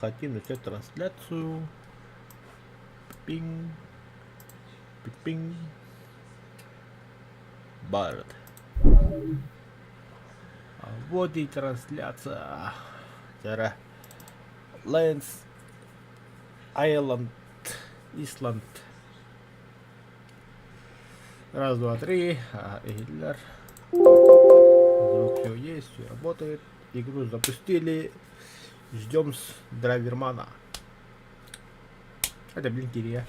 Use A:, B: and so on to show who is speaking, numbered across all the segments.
A: Хотим начать трансляцию. Пинг. Пинг. Бард. Вот и трансляция. Зараз. Лэнс. Айленд. Исланд. Раз, два, три. Гитлер. Звук все есть, все работает. Игру запустили. Ждем с драйвермана. Это, блин, Кирия.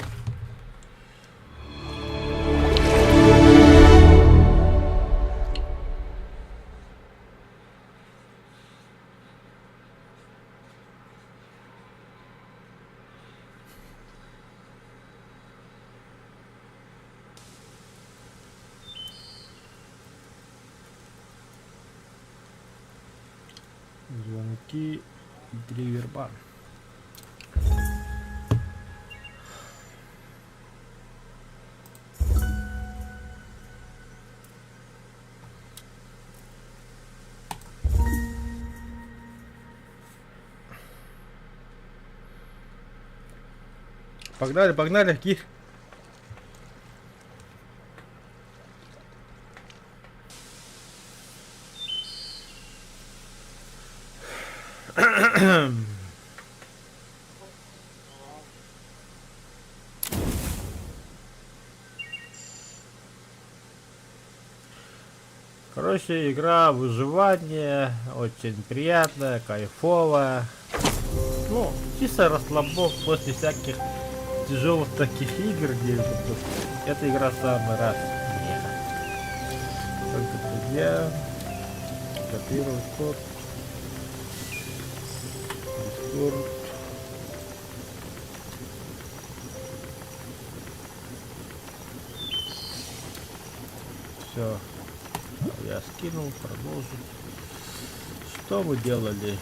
A: Звонки. Драйверман. Погнали, погнали, Кир. Короче, игра выживания, очень приятная, кайфовая. Ну, чисто расслабон после всяких тяжелых таких игр, где эта игра самый раз. Только друзья, копировать код, Discord. Все, я скинул, продолжить. Что мы делали?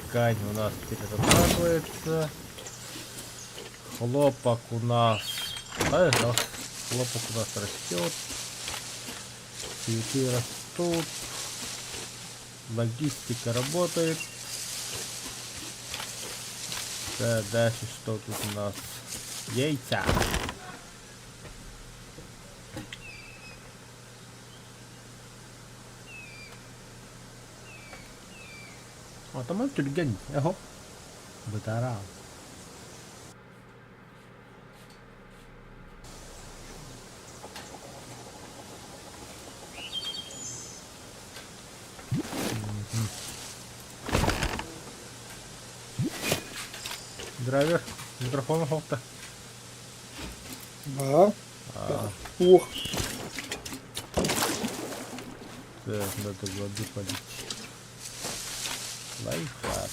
A: Ткань у нас перерабатывается. Хлопок у нас. Хлопок у нас растет. Цветы растут. Логистика работает. Да, дальше что тут у нас? Яйца. А там он тюльгень. Ого. Батарал. Драйвер, микрофон хофта.
B: Да. Ох.
A: Так, надо воды полить. Лайфхак.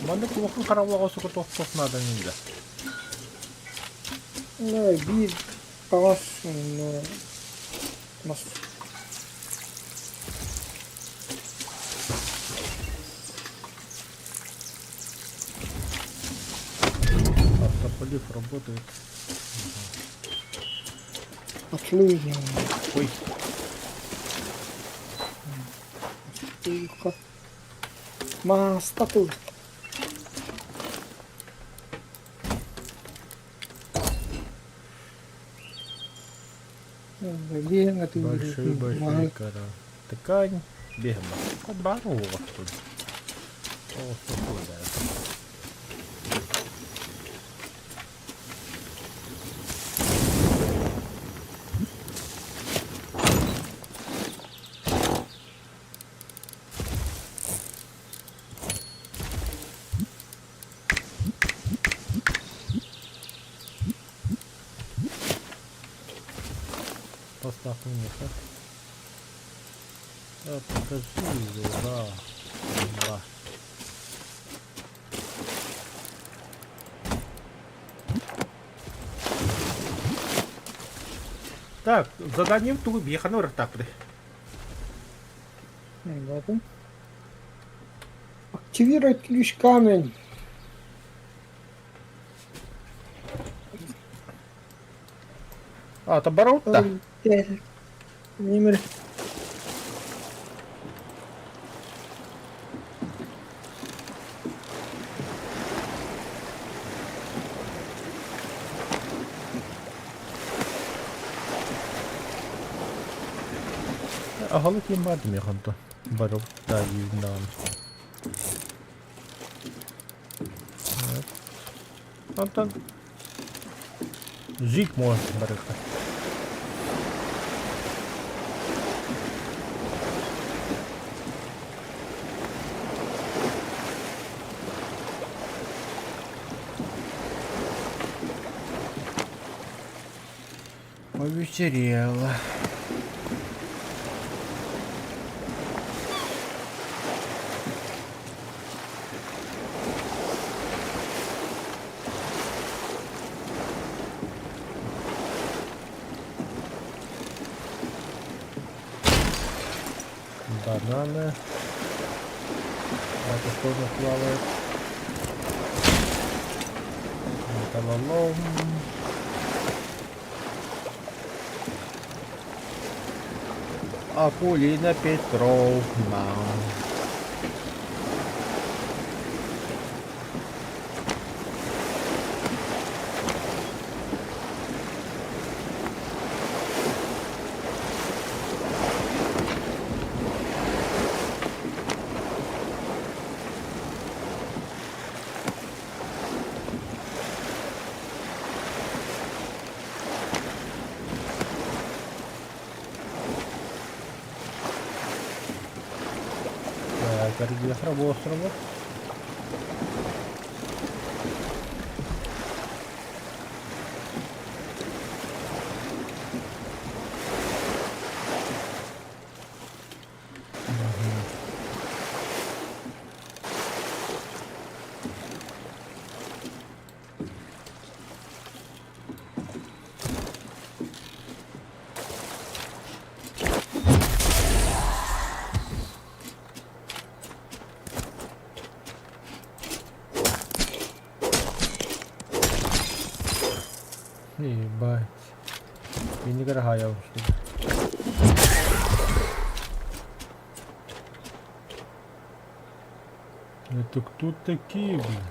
A: Мanda плохо хорового сукотов надо нельзя.
B: Да, бит пас, нас.
A: Автополив работает.
B: Отлично.
A: Ой.
B: Тихо. Мастату.
A: Большие кора. Ткань. Бегом. Здорово тут. О, спокойно. Поставь мне так. Покажи его, да. Да. Так, задание в тулубе, ханор так.
B: Готов. активировать ключ камень.
A: А, это Барутта?
B: Нимер.
A: Halutin Madmiranta Baruttaa innan. Antan Zygmunt Baruttaa. Повечерело. Бананы. Это что у нас плавает? Металлолом. Акулина Петровна. Переехал в острова. Ебать. Я не горгая что ли. Это кто такие, блин?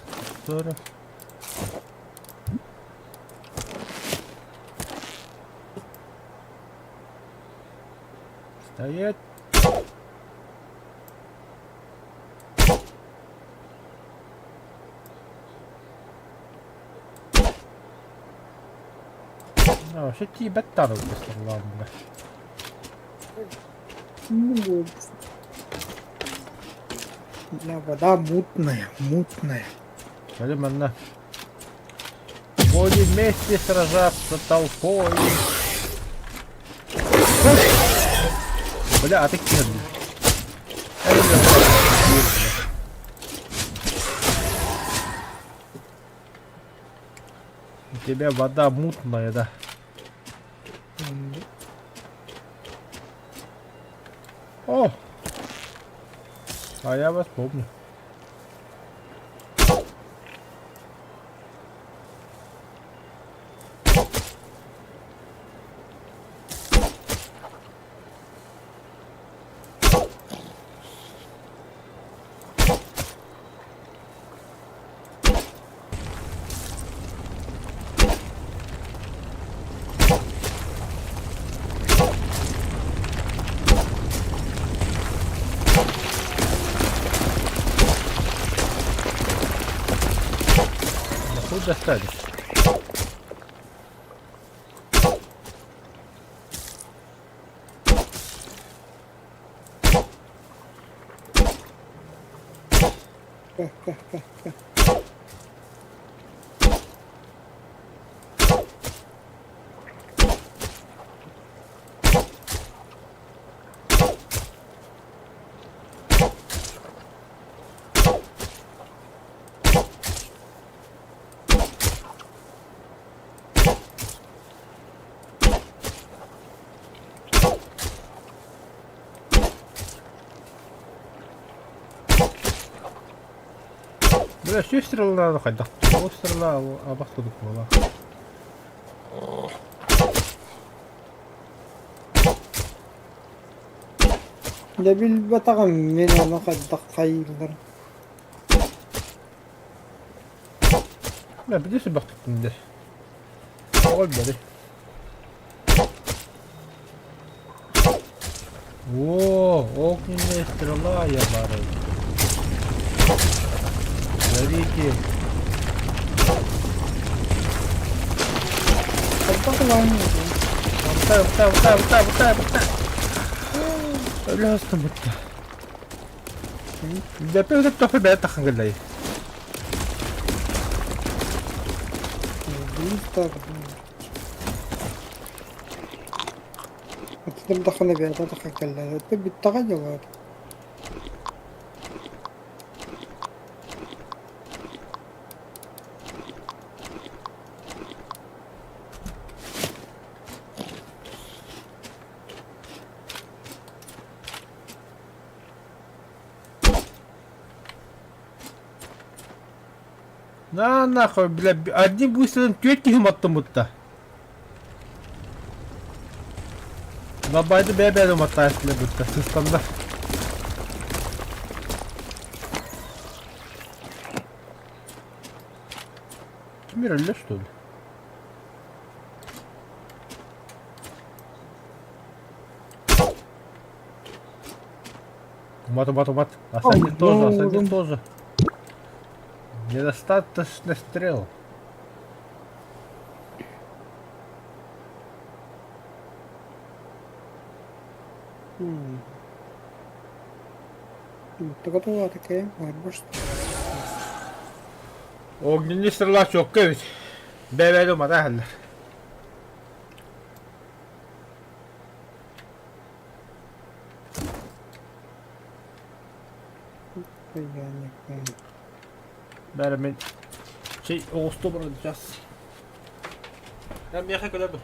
A: Старых. Стоять. No, se tiibettänyt tästä lamma.
B: Ну, бля, вода мутная, мутная.
A: Пойдем на. Будем вместе сражаться толпой. Бля, а ты где? У тебя вода мутная, да? О! А я вас помню. Достались. Бля, что стрела надо хоть? Да кого стрела, а бахту дукнула.
B: ده بالبطاقة من ناخد دقايق.
A: Bля, بديش بخت تندش. أول بدي. О, огненная стрела я барыл. Смотрите.
B: البطاقة
A: Вот. Бля, что будто. Да ты кто фибета хангалей.
B: تقدر دخلنا بها دخل كلا تبي التغير.
A: На нахуй, бля, одним выстрелом тетьким attım Бабайды бебеdim hatta если будто сыстанда. Мир или что ли? Мат. Осадник тоже. Недостаточно стрел.
B: Ты готова такая? Может.
A: Огненный стрела çok kıymet. Bebedim hadi haller.
B: Yani.
A: Ben Ağustos bırakacağız. Ben bir yaka kadar dur.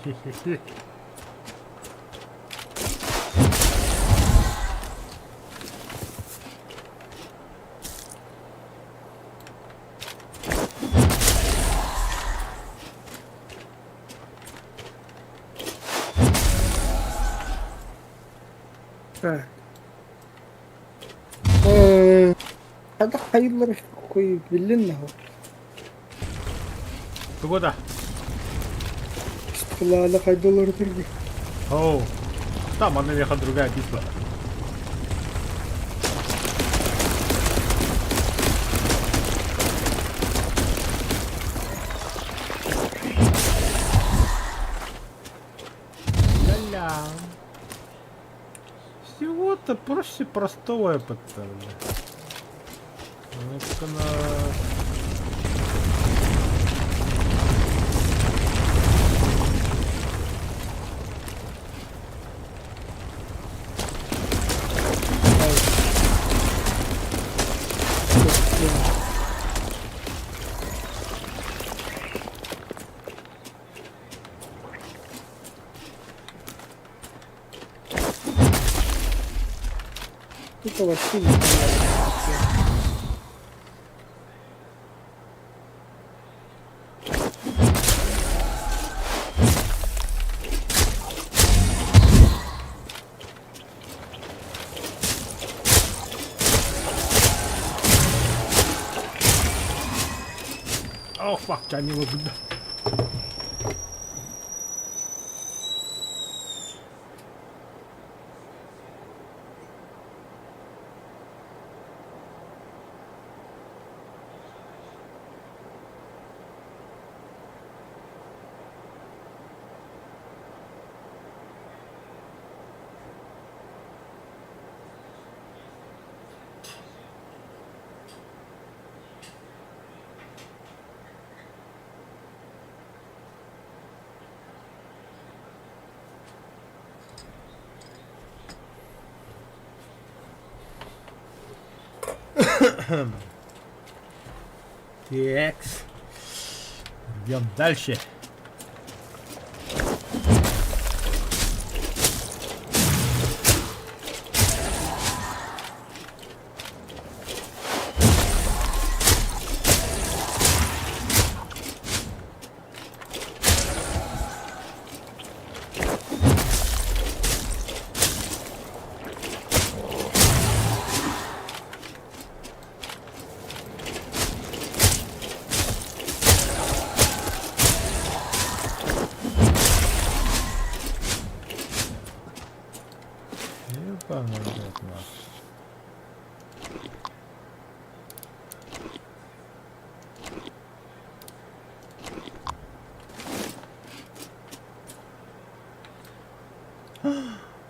B: Так. Hadi hayırları koyup bildin mi?
A: Ты куда?
B: Стреляли хайдоллары других.
A: Оу. Там, а наверху другая битва. Ля-ля. Всего-то проще простого, я подставлю. Ну-ка на...
B: Это вообще не понятно.
A: О, фак, я не могу. Текс. Идем дальше.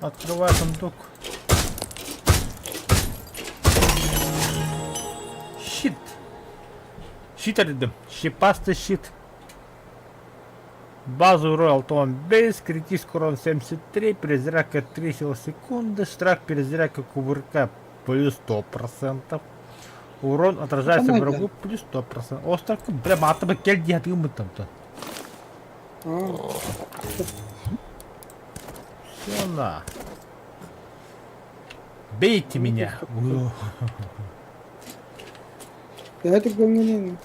A: Открывай сундук. Щит. Щит рядом. Щепастый щит. Базу Royal Tom Base, критический урон 73, перезарядка 3 силы секунды, штраф перезарядка кувырка плюс 100%. Урон отражается врагу плюс 100%. Остров, бля, мата бы кель диатым мы там-то. Все на. Бейте меня.
B: Я так думаю,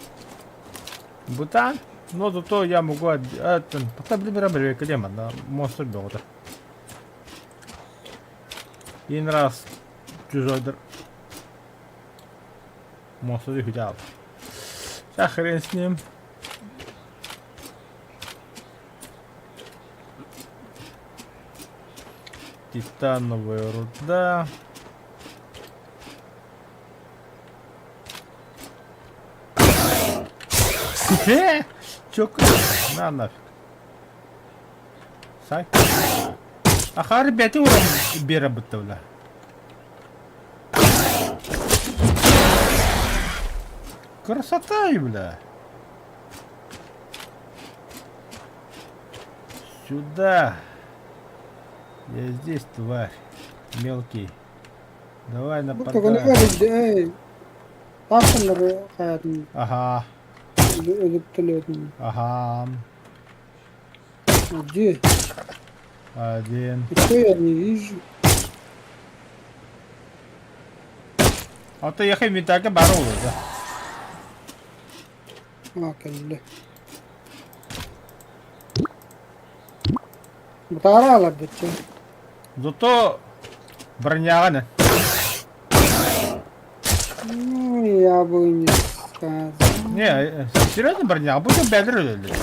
A: Бутан? Но зато я могу... Это... Потом клемма на монстр бёдр. Один раз чужой монстр их взял. Сейчас хрен с ним. Титановая руда. Чё? На нафиг. Сай. Аха, ребята, урон бера бытовля. Красота, бля. Сюда. Я здесь, тварь. Мелкий. Давай нападай. Ага. Ага.
B: Где?
A: Один.
B: Что я не вижу?
A: А то ехай метака барулы, да.
B: А, келді. Бұтара алады че.
A: Зато броняганы.
B: Ну, я бы не сказал.
A: Не, серьезно броняга, будто бедр öldü.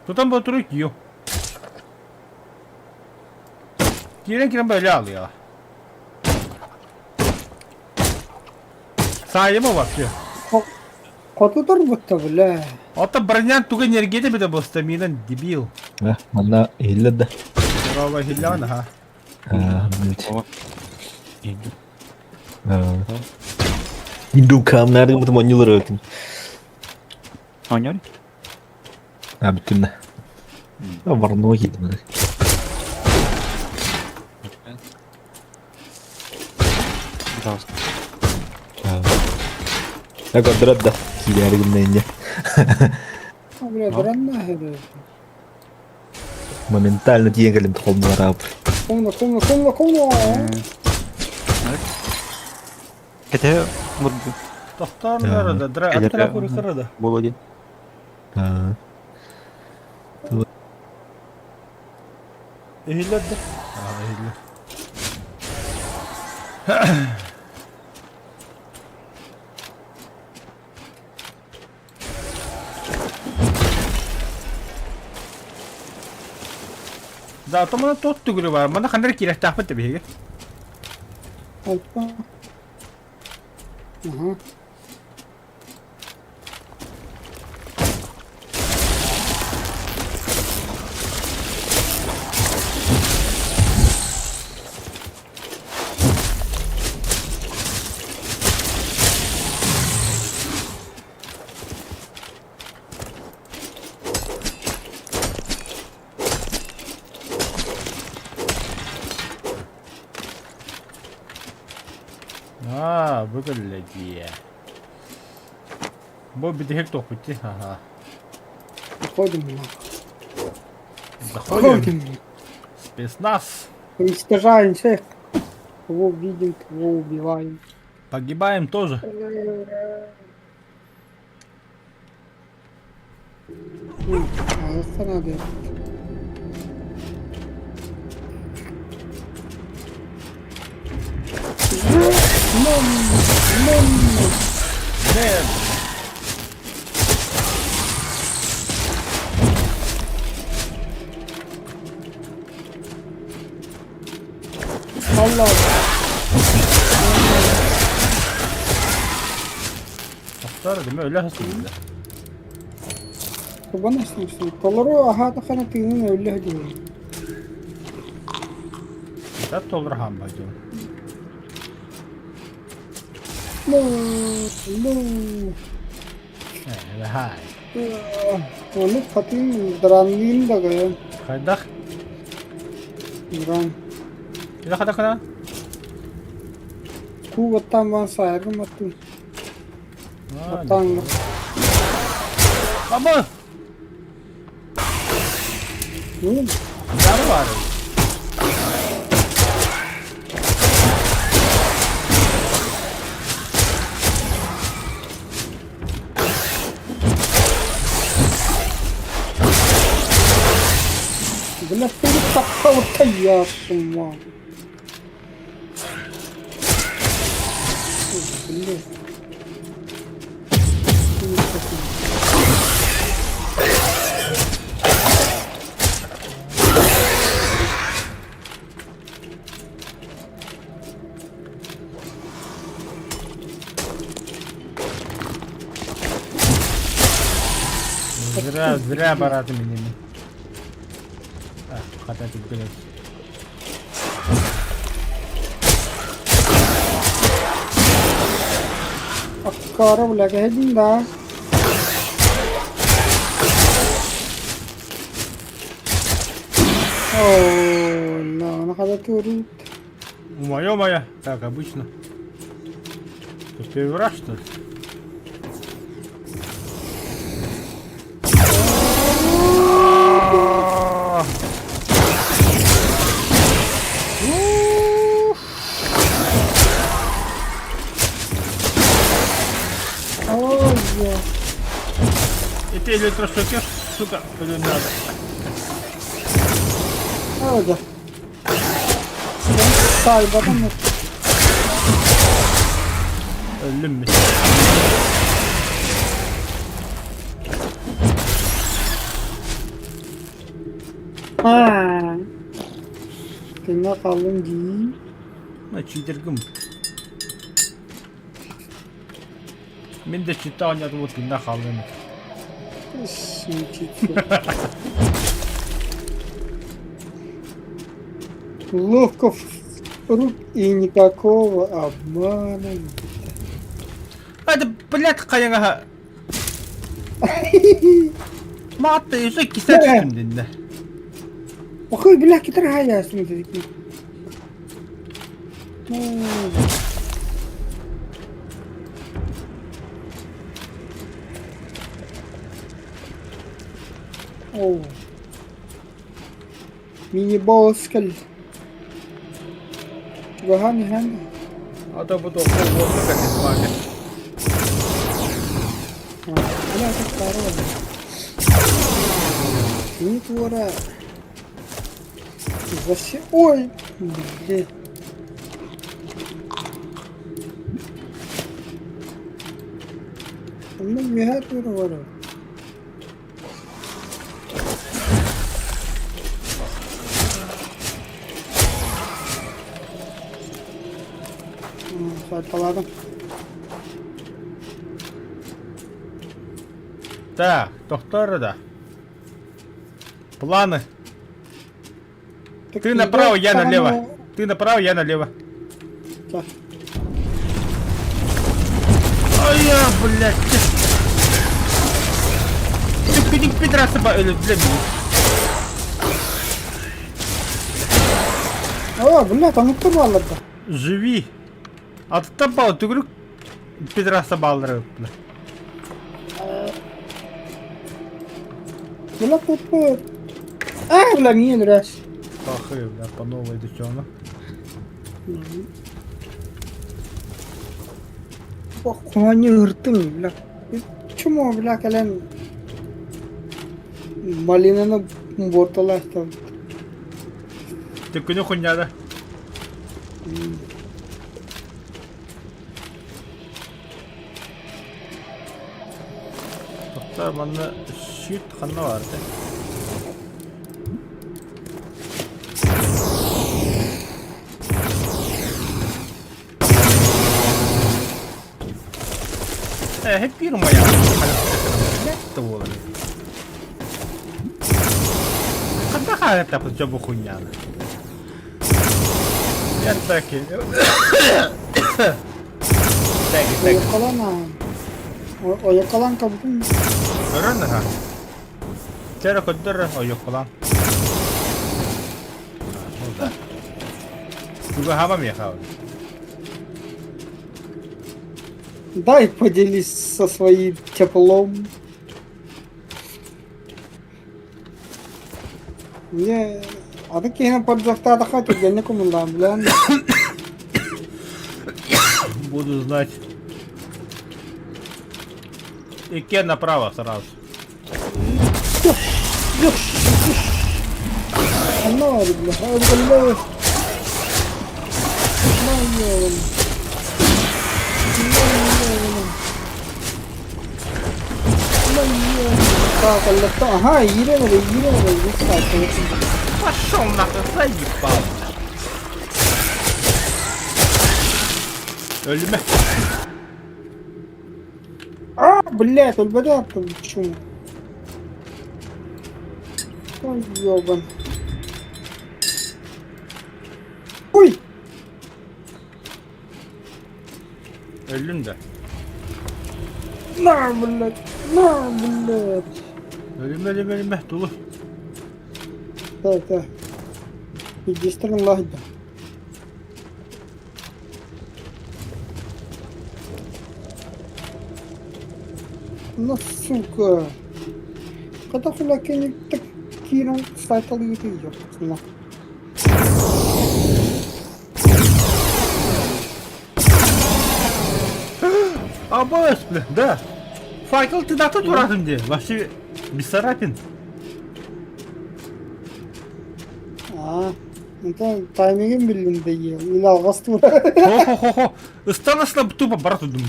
A: Tutan bu turu yiyor. Giren böyle alıyor. Sahibi mi bakıyor?
B: Kotudur бұтты біле.
A: Hatta bronyan tuğu energiyede bir de bu staminen debil.
C: Mana hilada.
A: Bravo hillan ha.
C: Indo kamlar mı manyular öldüm.
D: Oynuyor.
C: Ha bütün ne? Var mı o gitmedi.
D: Biraz.
C: Ya kadar da kiler gümleynce.
B: Бля, дранна хеде.
C: Моментально тиегалим тхолмар ап.
B: Комна.
D: Kete vurdu.
A: Tahtar nerede? Atla kuru sırada.
D: Bol один.
C: Ha.
A: Ehilledi. Ha ehilli. Zaten bana tot tugulu var. Bana kanır kireç tahmet de bir.
B: Alpa. Aha.
A: Aa, bu böyle diye. Bu bir de hek toputi. Ага.
B: Заходим на.
A: Заходим. Спецназ.
B: Уничтожаем всех. Кого видим, кого убиваем.
A: Погибаем тоже.
B: А надо.
A: Нет.
B: Allah.
A: Tahtar değil mi? Öyle hasıldı.
B: Bana istiyorsun. Kolları aha da kana tinin öyle diyor.
A: Tat olur ham bacım.
B: No.
A: Evet, hay.
B: Onu katayım dranlıyım da gaya.
A: Kaydak.
B: Dran.
A: Bir dakika dakika.
B: Kuvvetten ben sayarım atayım. Atağım.
A: Ama
B: Oğlum.
A: yarı var.
B: Bile seni takkalıkta yiyorsun var. Bile.
A: Зря аппараты меняли. Хотя тут, блядь.
B: Akkara bile geldin da. О, на ходу турит.
A: Моя, как обычно. Тут первый раз, что ли?
B: Ой, я.
A: И ты электрошокер, сука, или надо?
B: Hadi. Ben sahibi adam yok.
A: Öldüm mü?
B: Ha. Kime kalın değil.
A: Ну, читергім. Мен де чита ойнады вот тында қалдым.
B: Ловко рук и никакого обмана.
A: Hadi блядь, қаяңа. Мағатта еші кисе түстім дінде.
B: Охой, бля, кетер хаясың дедік. Оу. Мини-босс келді. Гахани ханды.
A: А то буду қолуырды кәсет мағын.
B: Бля, так здорово. Не твора. Вообще... Ой! Блин. Ну, не твора. Sayfaladım.
A: Так, тоқтары да. Планы. Ты направо, я налево. Ты направо, я налево.
B: Так.
A: Ай, я, блядь. Ты не пидраса или для меня.
B: О, бля, там кто балларда?
A: Живи. А ты табал, ты говорю, пидраса балдырып.
B: Бля, тут... А, бля, не нравится.
A: Пахы, бля, по новой девчонок.
B: Ох, они ртым, бля. Почему, бля, кален... Малинаны борталастан.
A: Ты көнü хуйняда. Тоқтар, банда шит қанна барды. Hep bir numara. Nekti bu. Когда это почему хуйня? Я так и...
B: Oyakalan ha. Oyakalan kabul mü?
A: Görün ha. Kere kudur o yok falan. Juga hava mı yakal?
B: Дай поделись со своим теплом. Мне... А такие под завтра хату я не кому бля.
A: Буду знать. И кен направо сразу.
B: Оно, бля, бля. Так, ага, Ирина,
A: Пошел нахуй, заебал. Ölme.
B: А, блядь, ульбадят там, почему? Ой, ёбан. Ой!
A: Öldün de.
B: На, блядь, на, блядь.
A: Ölme. Dolu.
B: Так, так. Иди стрелять, да. Ну, сука. Когда фуляки не так киром сайтал и ёптна.
A: Абас, бля, да. Факел ты даты туратым де. Вообще Бессарапин.
B: Aa. Enten timing'in birliğinde yiyor. İle algası tur.
A: Хо-хо-хо-хо. Станасла тупо брату дум.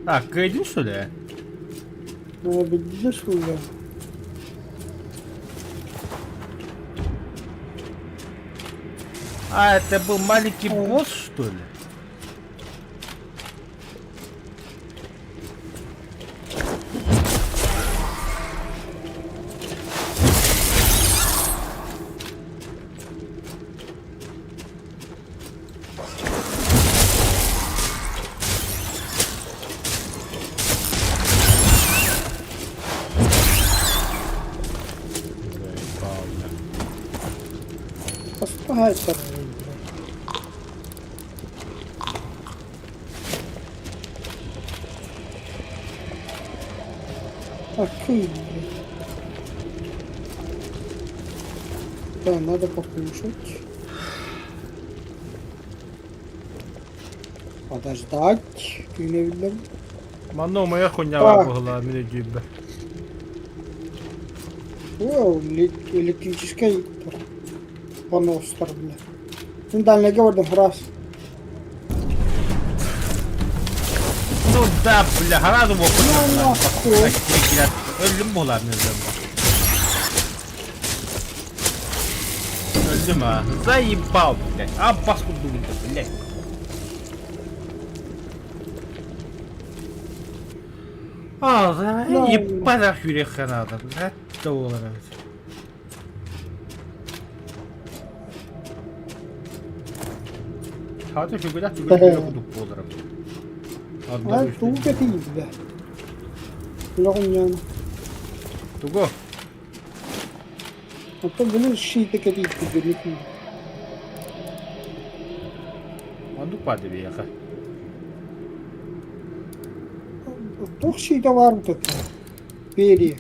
A: А, Кэйдин, что ли?
B: Bildi şöyle.
A: А, это был маленький босс, что ли? Заебал, бля.
B: Поспагайся. Окей. Да, надо покушать. Подождать. Gülebilirim.
A: Мано, моя хуйня
B: Так.
A: была, меня дюбе.
B: О, электрический поностер, бля. Ну, дальше gördüm раз.
A: Ну да, бля, гораздо мог
B: Ну, нахуй.
A: Öldüm bu lan nezlemde. Öldüm ha. Заебал, блядь. А паскуду, блядь. А,
B: Ну.
A: ебать ах yürekten adam. Hatta olarak. Hadi şu kadar tügül kuduk bulurum.
B: Ay,
A: Adları
B: tuğ
A: üstüne.
B: getiydi be. Lokun yani.
A: Tugo.
B: Hatta bunu şeyde getiydi. Gönlüküm.
A: Anduk vardı bir yaka.
B: Tuğ şeyde var bu tabi. Beri.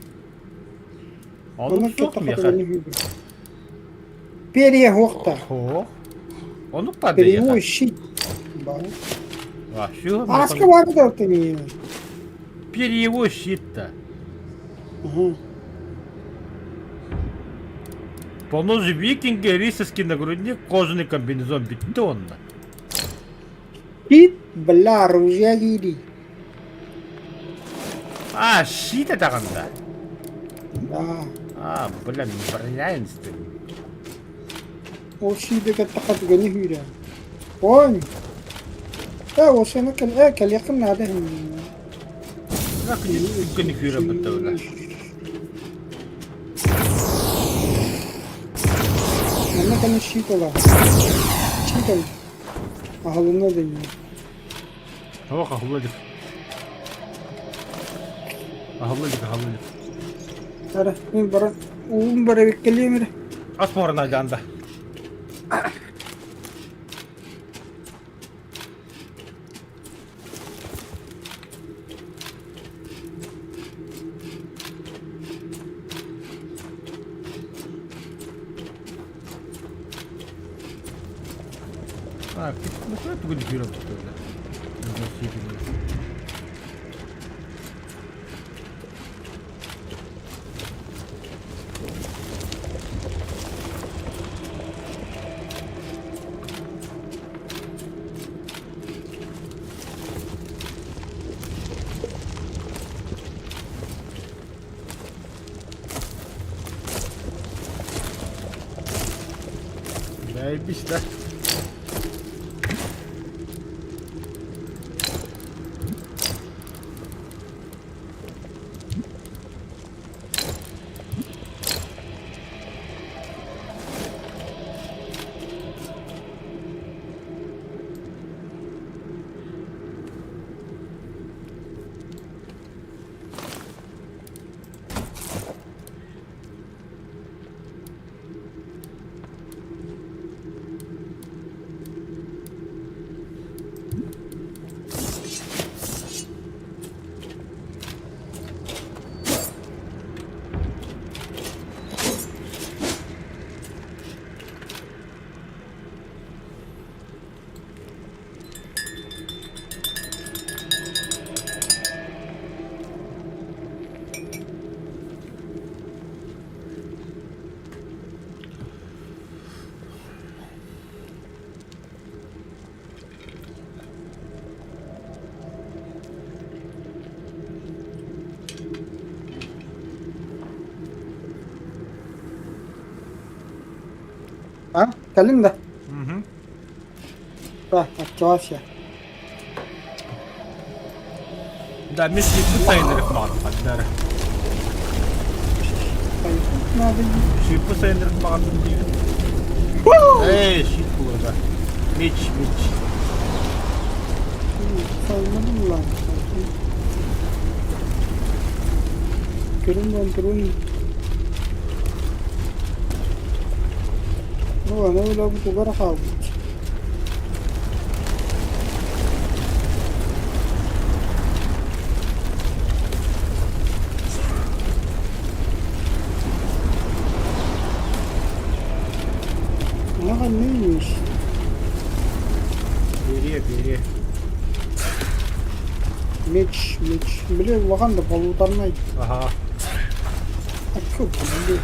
A: Anduk yok mu yaka?
B: Beri hokta.
A: Ho. Anduk vardı
B: Beri
A: yaka.
B: o şey. Bak.
A: Ah şu.
B: Aska var da tabi yani.
A: Переего щит-то.
B: Aha.
A: Полножи викинга, рисовский нагрудник, кожаный комбинезон бетонно.
B: Git bela оружие giydi.
A: А, щит это ганда.
B: Да.
A: А, бля, броня инстинкт.
B: O şeyde takat gani hüyre. Oy. O sana kel yakın nade hem.
A: Как не фюра бытовля.
B: Anne kanı şit ola. Şit ol. Ahalında da iyi.
A: Ох, охладик. Охладик.
B: Ara, ben bara. Oğlum bara bekleyeyim mi?
A: Асмора на ганда. А, ну что это будет фюра бытовля? Заебись, да?
B: Калим да.
A: Угу.
B: Да, активация.
A: Да, мен шипі сайындырып маған қаддары.
B: Надо.
A: Шипі сайындырып маған дейді. Эй, шип burada. Меч.
B: Saymadım lan. Durun. Ну, она лягут у гороха. Ага, нынешь.
A: Бери.
B: Меч. Блин, Ваганда полуторной.
A: Ага.
B: А чё, блин?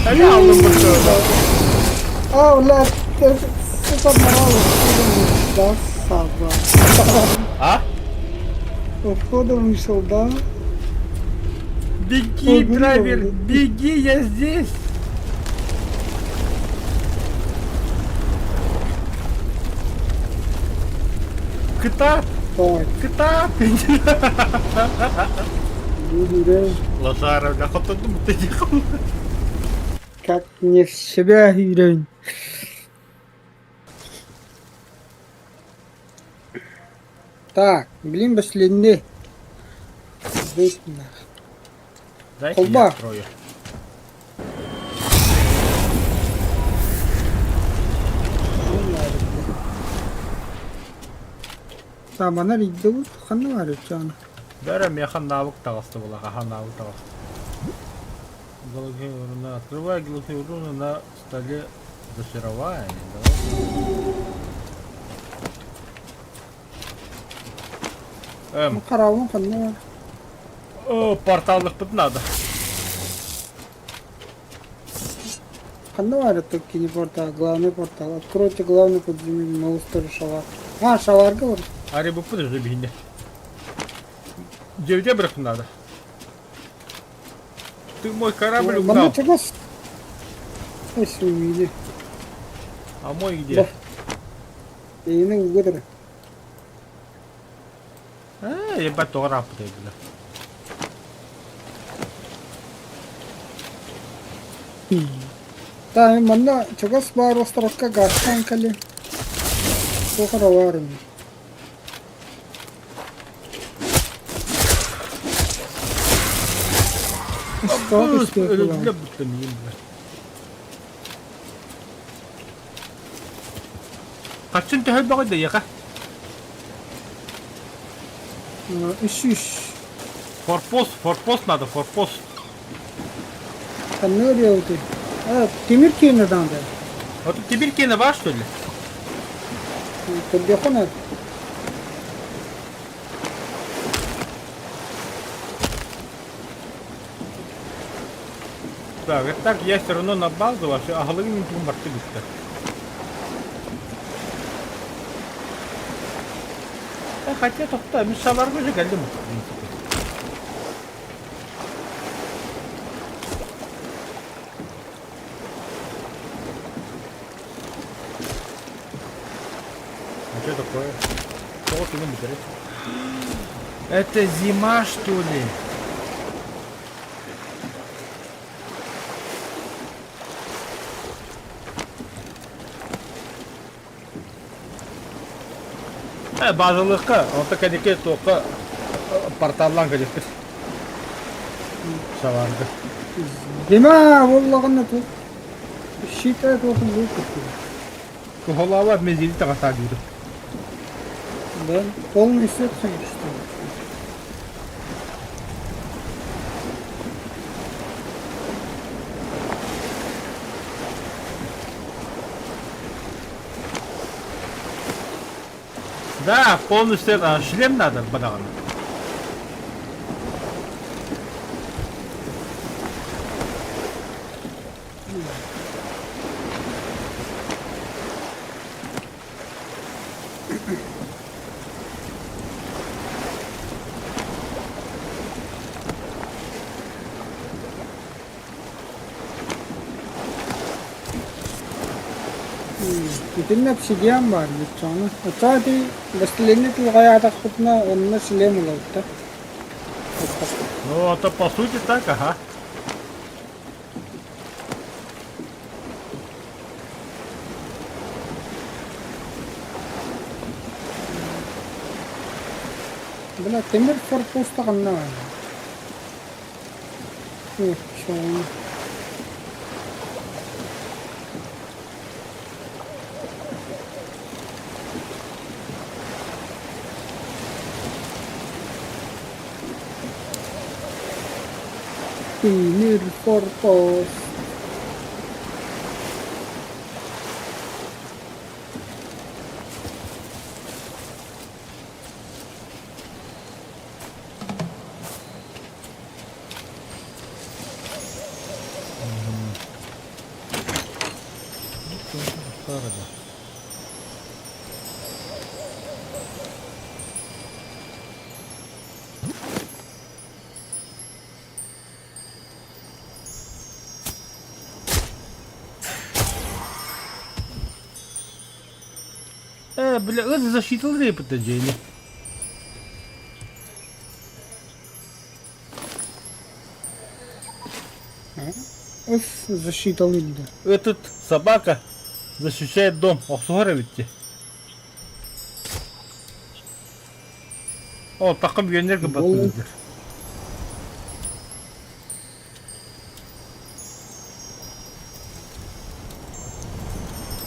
A: Hadi aldım bu sırada.
B: Ла, это нравилось. Да, сава.
A: А?
B: Входом вышел, да?
A: Беги,
B: Ой,
A: драйвер,
B: блин.
A: беги, я здесь. Кыта,
B: Так, Юрий,
A: Лошара, я хотел думать, ты ехал.
B: как не в себя, Юрий. Так, блин, последний. Выйти нахуй.
A: Дай
B: Колба.
A: я открою.
B: Там она идет, хана чана.
A: Бәрі механ навык тағысты бұл аға, навык тағысты. Глухие уруна. Открывай глухие уруны на столе зачарования.
B: Ну, караван, хана.
A: О, порталных под надо.
B: Хана только не портал, главный портал. Откройте главный подземелье, на устали шалар. А, шалар, говорит.
A: Ари, bu подожди, бегни. Где брак надо? Ты мой корабль
B: Банда
A: угнал.
B: чего? Если увидели.
A: А мой где?
B: Да. И не угодно.
A: Ебать, то работает, бля.
B: Да, манда чего с бару островка гастан кали. Похороварами. Что ты
A: Для бутамин, бля. Kaçın tehel bakı da yaka.
B: Ищешь.
A: Форпост надо, форпост.
B: Каннерия ты. А, Тимир кино там да.
A: Вот тут теперь кино ваш, что ли?
B: Телефон.
A: Так, это так, я все равно на базу вашу, а головы не буду мартылись-то. Хотя тоқта, мен шаларға же келдім, в принципе. А что такое? Что ты не бежишь? Это зима, что ли? Базалыққа, онта кәдеке тоққа порталдан кәдекті. Шаларды.
B: Дима, воллагана тут. Считает вот он выпустил.
A: Кухолава мезили тағаса дейді.
B: Да, полный свет, конечно.
A: Да, полностью шлем надо, бадаган.
B: Itin na obsidian var lütfen. Hatta di basta limit kaya takot na sila mo lauta.
A: Ну, это по сути так, ага.
B: Bela temir forposta kanna. Şu an. Temir forposta.
A: Дорого. Бля, это защитил репота, Джейни.
B: Öf засчиталıyım da.
A: Этот собака защищает дом. Оксугара ведь. О, такым энерго батылдыр.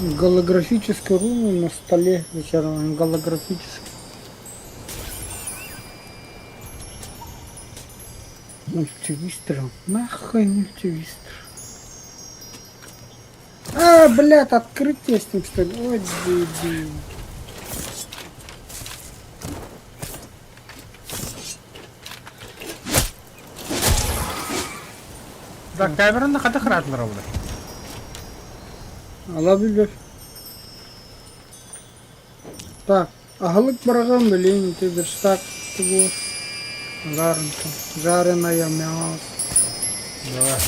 B: Голографическая руна на столе зачарован. Голографический. Мультивистр. Нахуй мультивистр. А, блядь, открытие с ним что ли? Ой, дебил.
A: Да, камера на ходах равна.
B: Alabilir. Так, агалык бараган блин, ты верстак того. Гарнка. Жареное мясо.
A: Давай.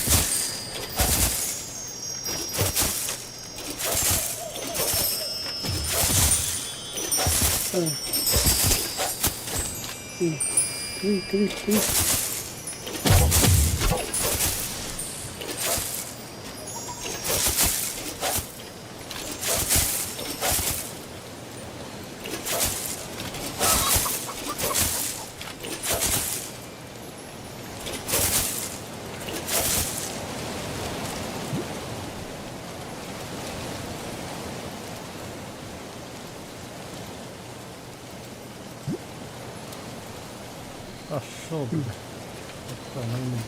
B: Три.
A: Пошел, бля. Это она не будет.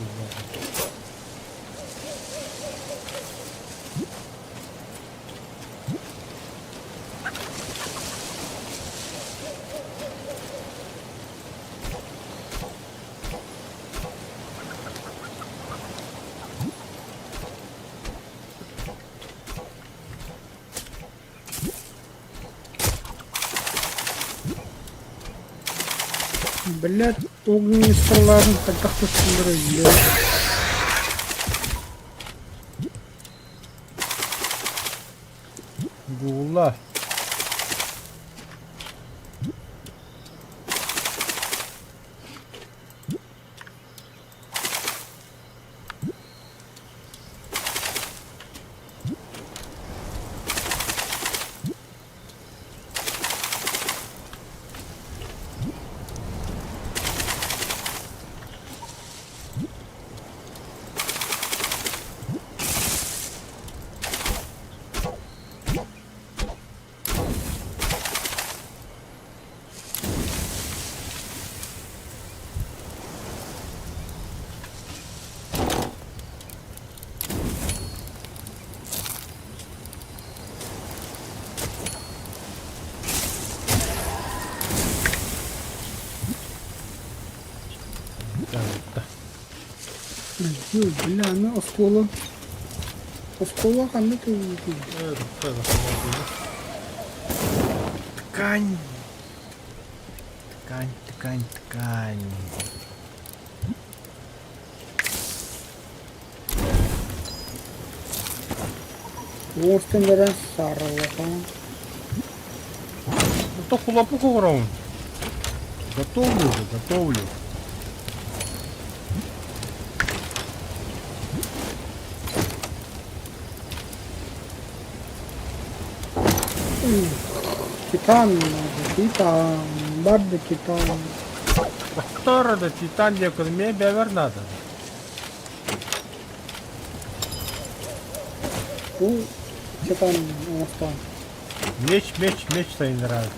B: Блядь, огненные стрелы, тогда кто блядь.
A: Гула.
B: Бля, ну оскола. Оскола, а ну ты.
A: Ткань. Ткань.
B: Уустендерен сарылыга.
A: Ну то хлопок огром. Готовлю уже, готовлю.
B: Титан, титан, барды титан.
A: Вторая титан якын мне бевер надо.
B: Bu титан Омастан.
A: Меч sayın нравится.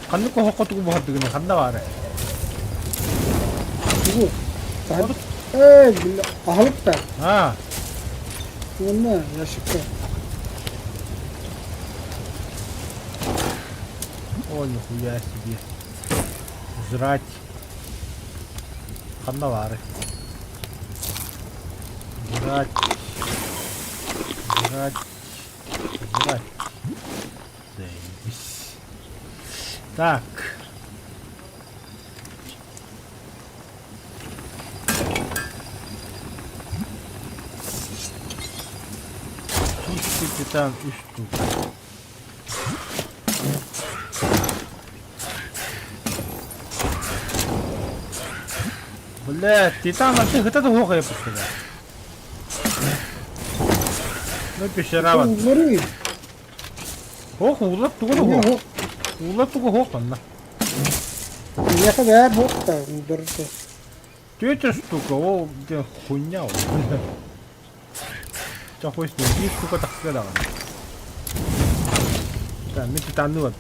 A: Қандай қоқоту бұғадығыны қанда бары?
B: Bu. Бля, ахлып та.
A: А,
B: Оны яшыкта.
A: о, нихуя себе. Жрать. Қанда бары? Жрать. Заебись. Так. Чистый титан и штука. Бля, титан вообще это плохо я подсказал. Ну, пещера вот.
B: Вори.
A: Ох, улап тугу
B: Не
A: хо.
B: хок.
A: Улап тугу хоканна.
B: Яка бер хокта удырды.
A: Третья штука, о, где хуйня. Сейчас хоть с ним, штука так сказала. Да, мне титаны вот.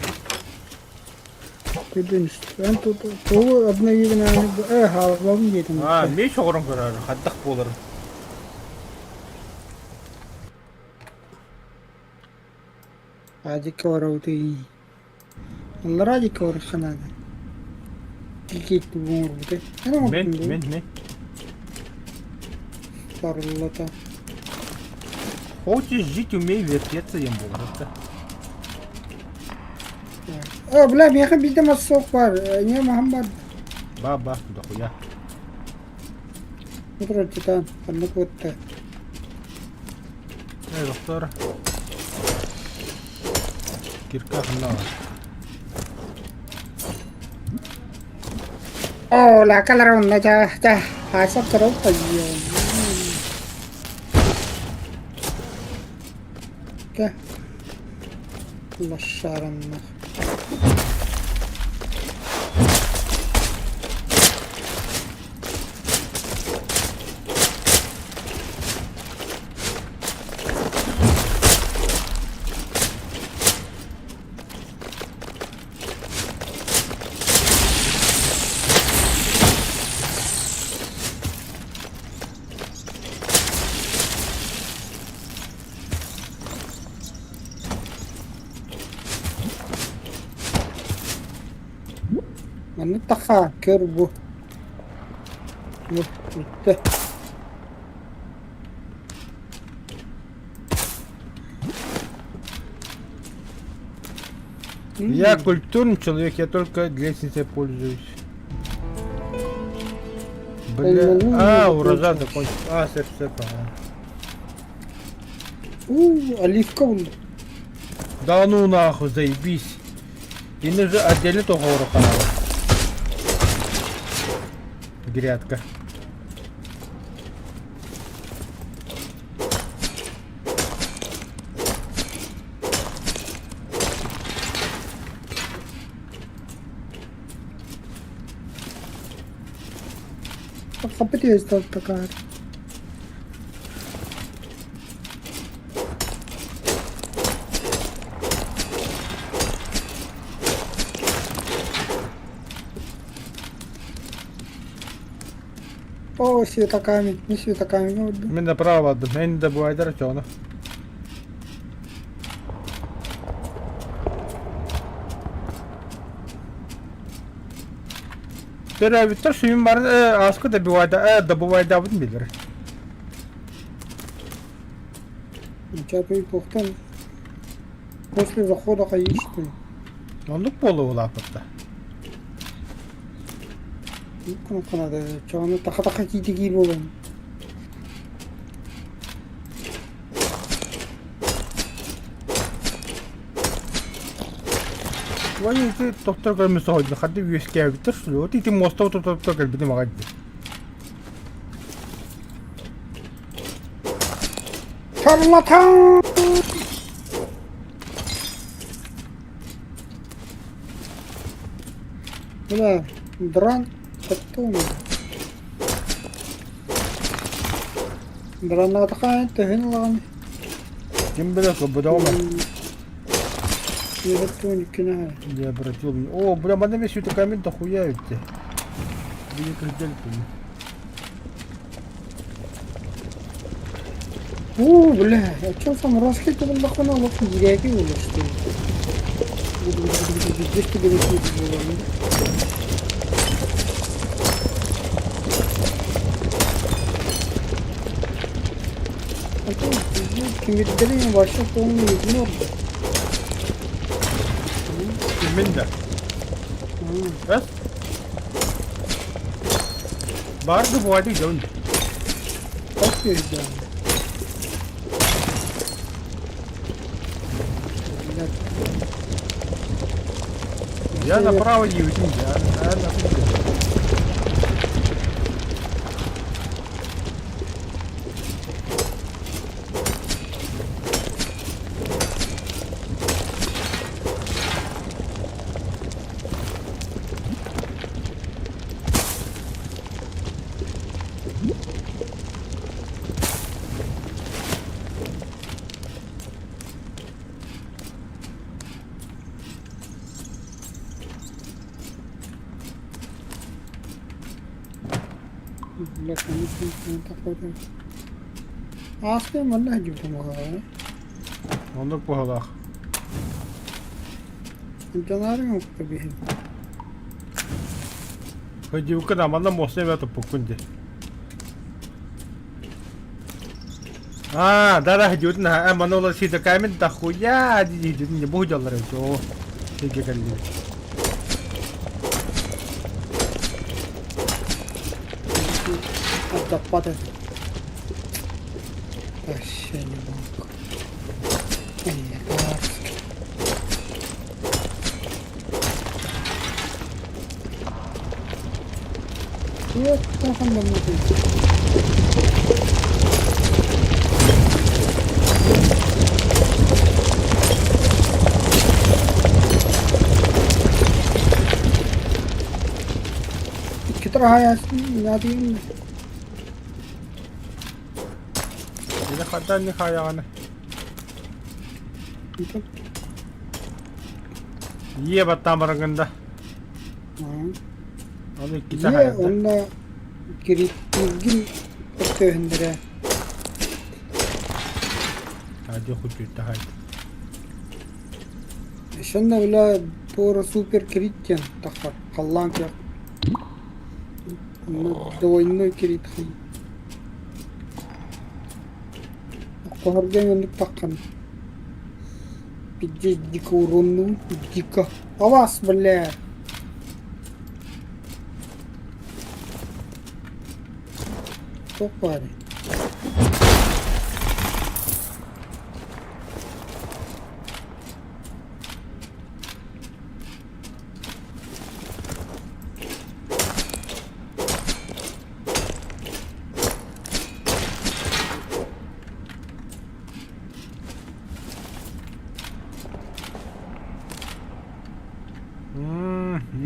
B: Бидэн шүү. Ан туу обнагийг наа хаалгав юм.
A: А, меч огрон көрөр, хаддах болор.
B: Ажик орооти. Аллараажик орохнаа. Кикит буур бүтэй.
A: Мен.
B: Сарлата.
A: Хочешь жить, умей вертеться, им было.
B: Бля, яха бидэ масок бар. Не Мухаммад.
A: Ба, да хуя.
B: Утро титан. Аннакотта.
A: Доктор. Кирка хнава.
B: О, ла каларон на та. Хасап кरो пойё. Ка. Лошаранна. Mana taha kerbu. Bitti.
A: Я культурный человек, я только лестницей пользуюсь. Бля, урожай закончился. А, все,
B: Оливка был.
A: Да ну нахуй, заебись. И же отдельно того урохана. Грядка.
B: Kapı diye takar. О, светокамень, не светокамень. Вот.
A: Мен направо отдам, я не добываю драчона. Тера Виктор, что им аску добывает да вот миллер.
B: Чапай пухтан. После захода хаишты.
A: Он ну полу улапта.
B: Ну-ка надо, что оно таха-таха китиги болон.
A: Ваня, ты доктор görmesi hoydu. Hadi üyeske bitir. Lo ti mosta doktor geldi magad.
B: Şarlatan! Bula, drone tatun. Drone nakatakain, tahin lang.
A: Kim bilir ko bu da olmaz.
B: Yahatun ikina.
A: Я обратил. О, бля, мене весь камінь дохуяються. Мені кридельку.
B: О, бля, а чё там раскидывал был нахуй на лоб, не реагировал, что ли? Здесь тебе не было, ну. А то, кимиттерин başta konu yüzünü
A: Kimin de? Bas. Vardı bu hadi dön.
B: bakıyor yani.
A: Я направо не уйду, я
B: Bля, конечно, такой. А с кем она помогала?
A: Onu по головах.
B: Canarım yok tabii.
A: Ходи у куда, мана мосте в эту покунде. А, да, идет на, а манула сида камень, да хуя, идет, не буду делать, о, фиги калли.
B: Отпадает. Вообще не могу. Нет, там давно Китрая, надо им.
A: İle kadar ne hayvanı. Ye battan barangında. Onu iki
B: Ye,
A: tane.
B: onunla girip ötüğündüre.
A: Hadi hukut da haydi.
B: Şunda bile doğru süper kiritten takar. Kallan ki. Двойной кирит хай. Kohargen yanık takkan. Пиздец дико уронну, дико. А вас, бля. Что парень?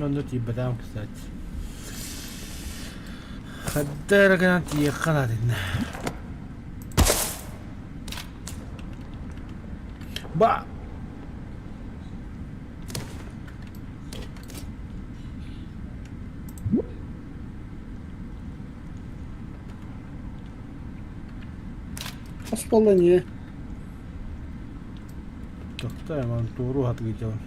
A: Ну типа там, кстати. Хаддерга тиехана дин. Ба.
B: Воспаление.
A: Tohta hemen doğru hatırlayacağım.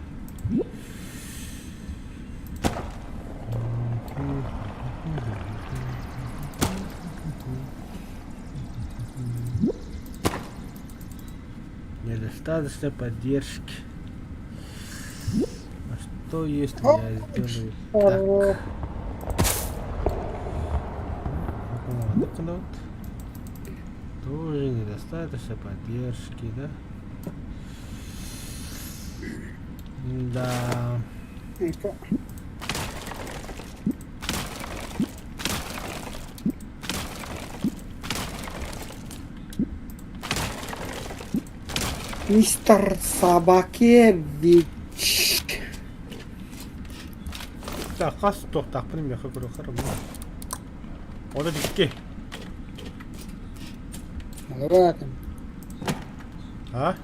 A: Недостаточно поддержки. А что если я сделаю так? Вот. Тоже недостаточно поддержки, да? Да.
B: Это. Мистер Собакевич.
A: Так, қас тоқтақ бұны меқі көрі қарым. Ода дикке.
B: Маловато.
A: А?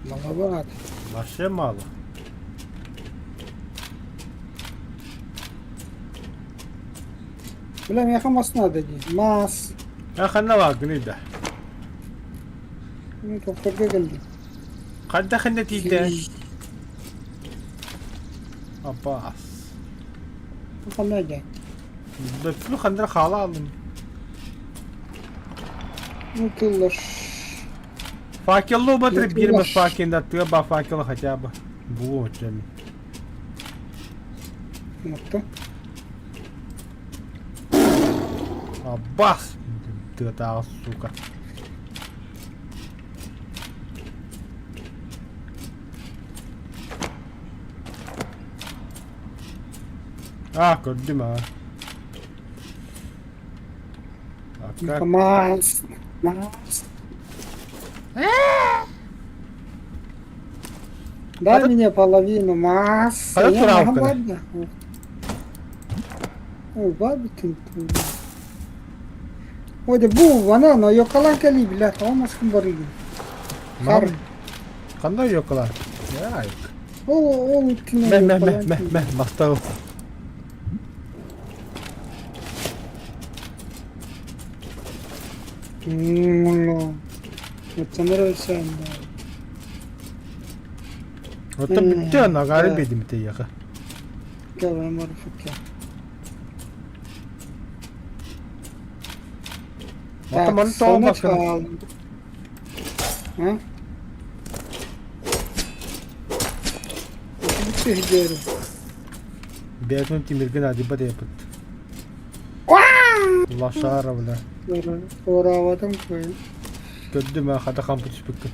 B: Маловато.
A: Вообще мало.
B: Бля, мне хамас надо здесь. Мас.
A: خلنا واقني ده.
B: Ну, как гагальди.
A: قد دخلنا تيتان. Abbas.
B: Хамна да.
A: Bekle خلنا خالا alın.
B: Ну, ты ложь.
A: Fakirli batırıp
B: Yok,
A: girmez
B: yok.
A: fakirinde atıyor. Bak fakirli hacaba. Bu hocam.
B: Вот-то.
A: Abbas. Tığda suka. Ah gördüm ha. Bak,
B: Мас. Мас. Дай мне половину массы.
A: А
B: Я
A: это
B: могу
A: травка, да?
B: бабе. Ой, бабе ты. Ой, да бу, вона, но ее каланка ли, блядь, а он нас хамбарили. Хар.
A: Qanday yo'qlar? Yo'q.
B: О, уткнул.
A: Meh, maqtav.
B: Вот нравится, да.
A: Ota bitti ana garip edim te yağı.
B: Давай, морфуки.
A: Ota bana toğa bakın.
B: А? Ты где?
A: Beyatun timirgin hadi bade yapıt. Allah şahara bile.
B: Ураватом кое.
A: Gördüm ha hada kampı çıpıkkın.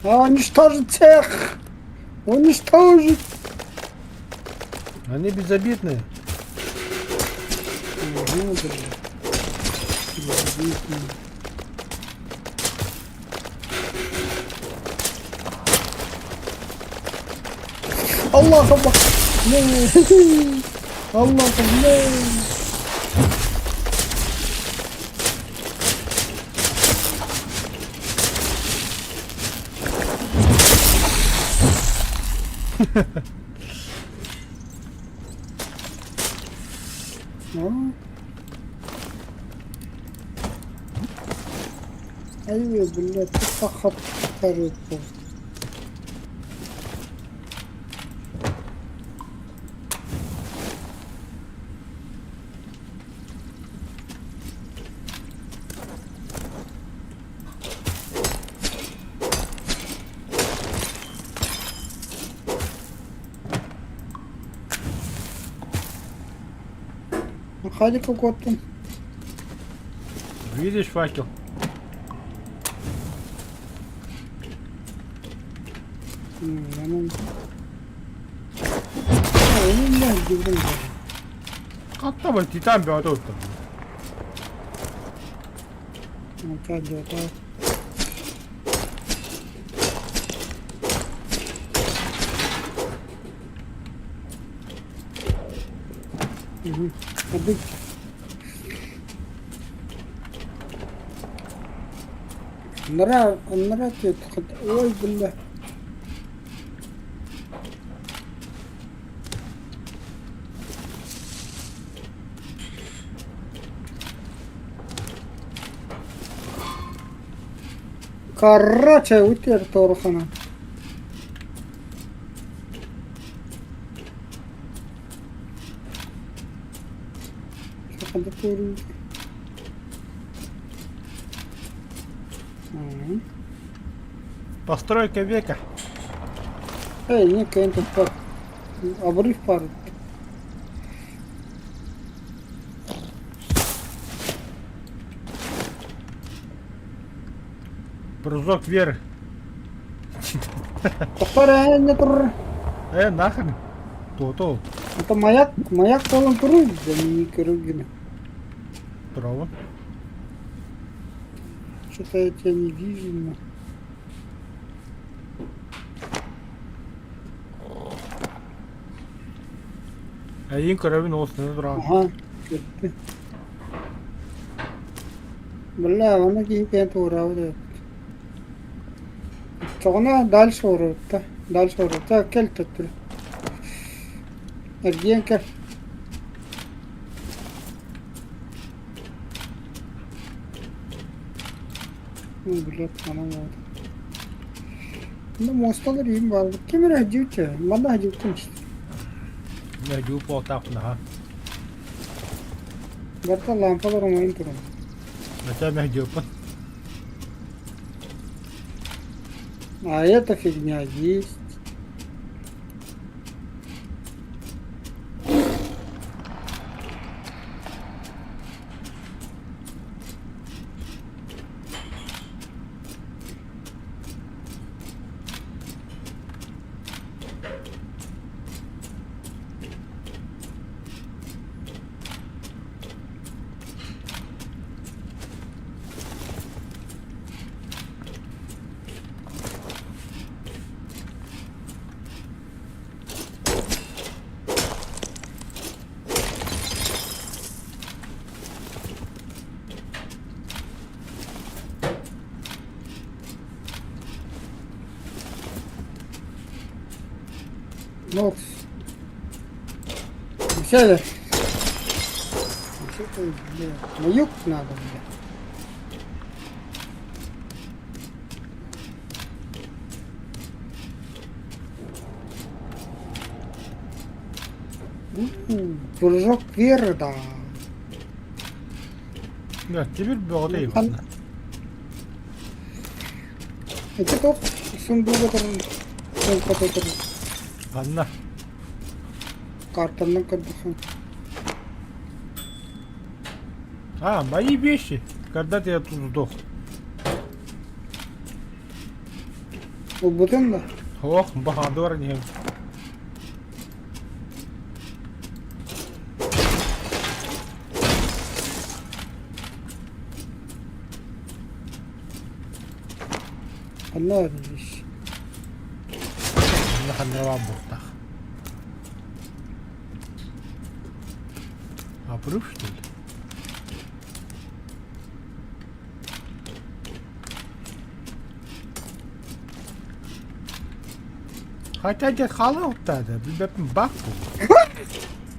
B: Уничтожить всех! Уничтожить!
A: Они безобидные.
B: Allah Allah! Allah Allah! ايوه بالله تفخط خريطة. Хали какой-то.
A: Видишь факел? Hatta bak titan bir ada orada.
B: نرى تدخل اوي بالله Короче, вытер торхана. Что это?
A: Постройка века.
B: Эй, не какой-то парк. Обрыв парк.
A: Прыжок вверх.
B: Тоқтар не тұр.
A: Нахрен. То.
B: Это маяк болын тұру. Және көргені.
A: Право.
B: Что-то я тебя не вижу. Но...
A: Один карабин острый драк.
B: Ага, кетті. Бля, оны кейін кент орауды. Çoğuna дальше орауды да. Дальше орауды. Так, кел тұттыр. Эрген кел. Блядь, она вот. Ну, мосталар им var. Kim hacı ki? Bana hacı işte.
A: Я иду по тапна.
B: Berta lampalar oyun durun.
A: Хотя я иду по.
B: А эта фигня есть. Ну, сядь. Что-то, блядь, на юг надо, блядь. Прыжок вверх, да.
A: Да, теперь благодарю.
B: Это тот сундук, который
A: Анна.
B: картонный каддахан.
A: Мои вещи. Когда-то я тут сдох.
B: Убытын да.
A: Ох, бахадор не.
B: Allah bilir.
A: Нахрен вам бухтах. Обрыв, что ли? Хотя где халат тогда, бебем баку.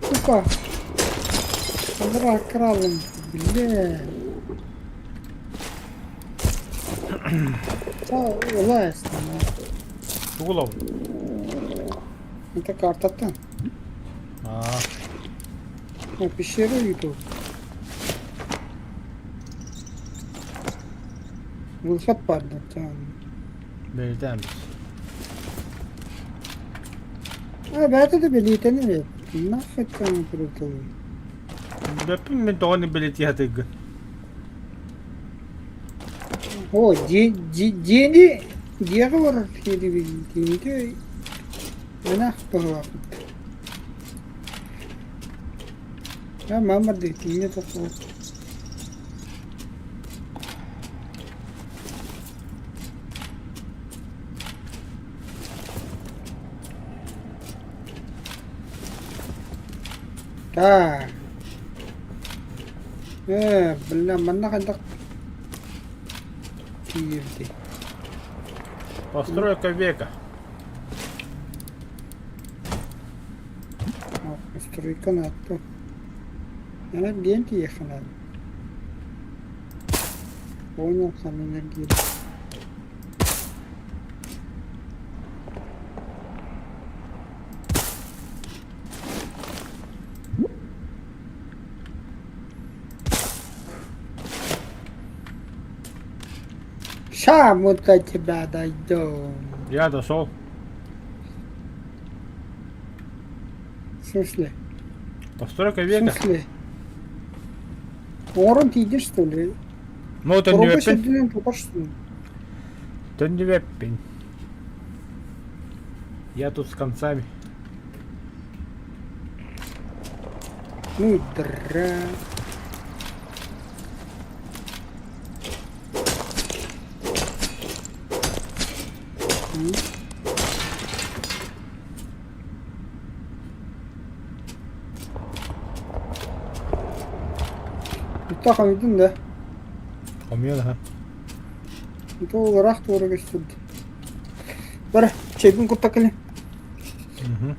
B: Сука. Собрал кралом. Бля. Улаз.
A: Углов.
B: Это карта-то. Пещеру иду. Выход падает.
A: Бейдем.
B: Это ты билеты не нахуй там крутой.
A: Бебем мен тоғаны билет ятыг.
B: О, дени диğer var kedi bildiğinde ana bahwa ya mama dediğinde topu ta benar mana kan tak girdi.
A: Постройка века.
B: Стройка надо. Она деньги ехала. Понял, сам энергия. Сам вот до тебя дойдем.
A: Я дошел.
B: В смысле?
A: Постройка
B: В
A: века.
B: смысле? Орон ты идешь, что ли?
A: Ну это не
B: Пробуй
A: опять.
B: сюда, что ли?
A: Тönnyveppin. Я тут с концами.
B: Ну и дра. Bir takım de.
A: Komıyor ha.
B: Bu olarak doğru gösterdi. Böyle çekim kut takılı.
A: Угу.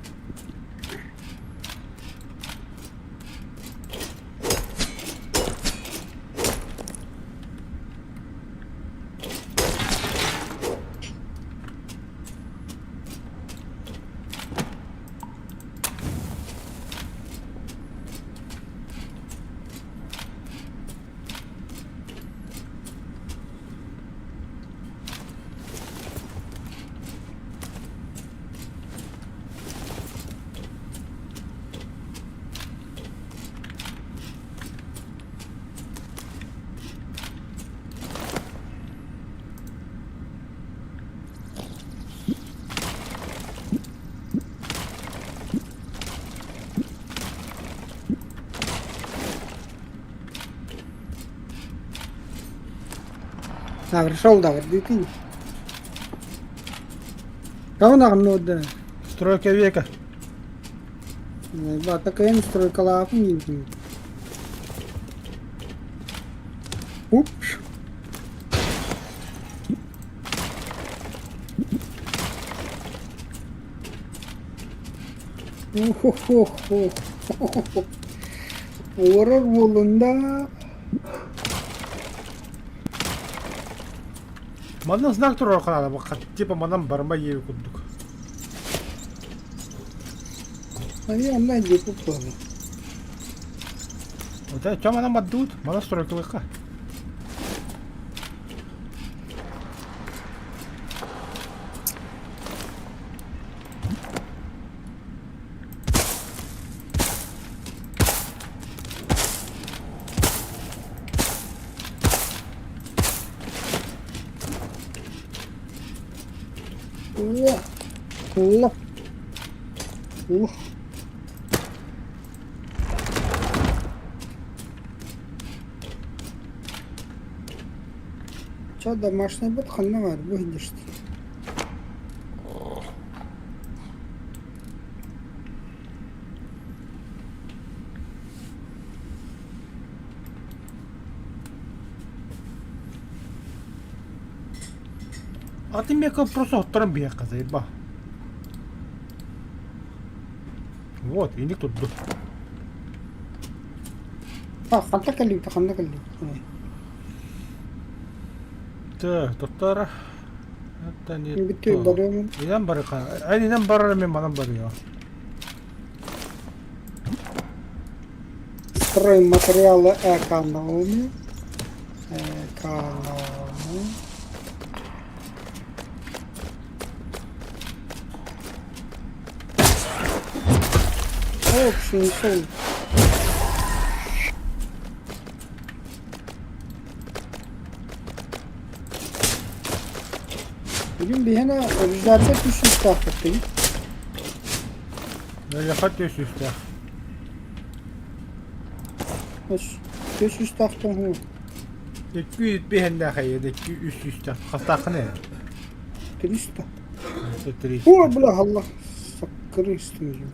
B: Нагр шел дагр дитин. Кого нагр нода?
A: Стройка века.
B: Ба такая стройка лапы не. Упс. Хо-хо-хо. Орор болунда.
A: Мандан знак турар канада. Типа мандан барма ери курдук.
B: Они она не купила.
A: Вот это чё мандан баддут? Мандан стройка века.
B: Allah. Allah. Allah. Что домашний бот ханна выйдешь ты.
A: А ты мне просто трамбеха заеба. Вот, и никто тут.
B: خلنا كلمة خلنا كلمة.
A: Так, доктора. Это не
B: Битый
A: то.
B: барем.
A: Идем барыха. Ай, идем барами, манам барио.
B: Стройматериалы экономии. Экономия. Общий сон. Bugün bir hene rüzgarda düşüş tahtaktayım.
A: Я хочу сюда.
B: Düşüş tahtam bu.
A: 200 bir hende hayır, 200 hasta ne?
B: 300.
A: 300.
B: Ой, бля, Allah. Sakırı istiyorum.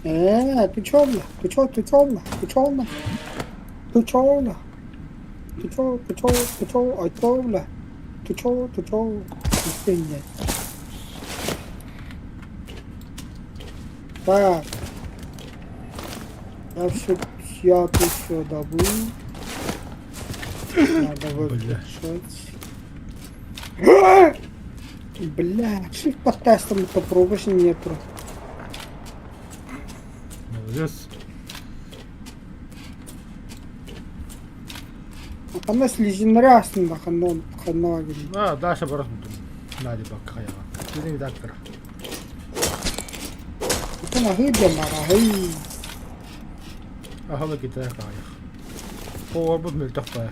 B: Ты чё, бля? Ты чё, бля? Ты чё, бля? Ты чё, бля? Ты чё, ай чё, бля? Ты чё? Истинно. Так. Я тут всё добыл. Надо выключать. Бля, шифт по тестам попробуешь нету.
A: Молодец.
B: Она слезинря aslında kanına gidiyor.
A: А, дальше барас бутун. Нади бак кая. Тидин дактор.
B: Sana hıdım ara hıy.
A: Ахала китая кая. Повар бут мел тахта.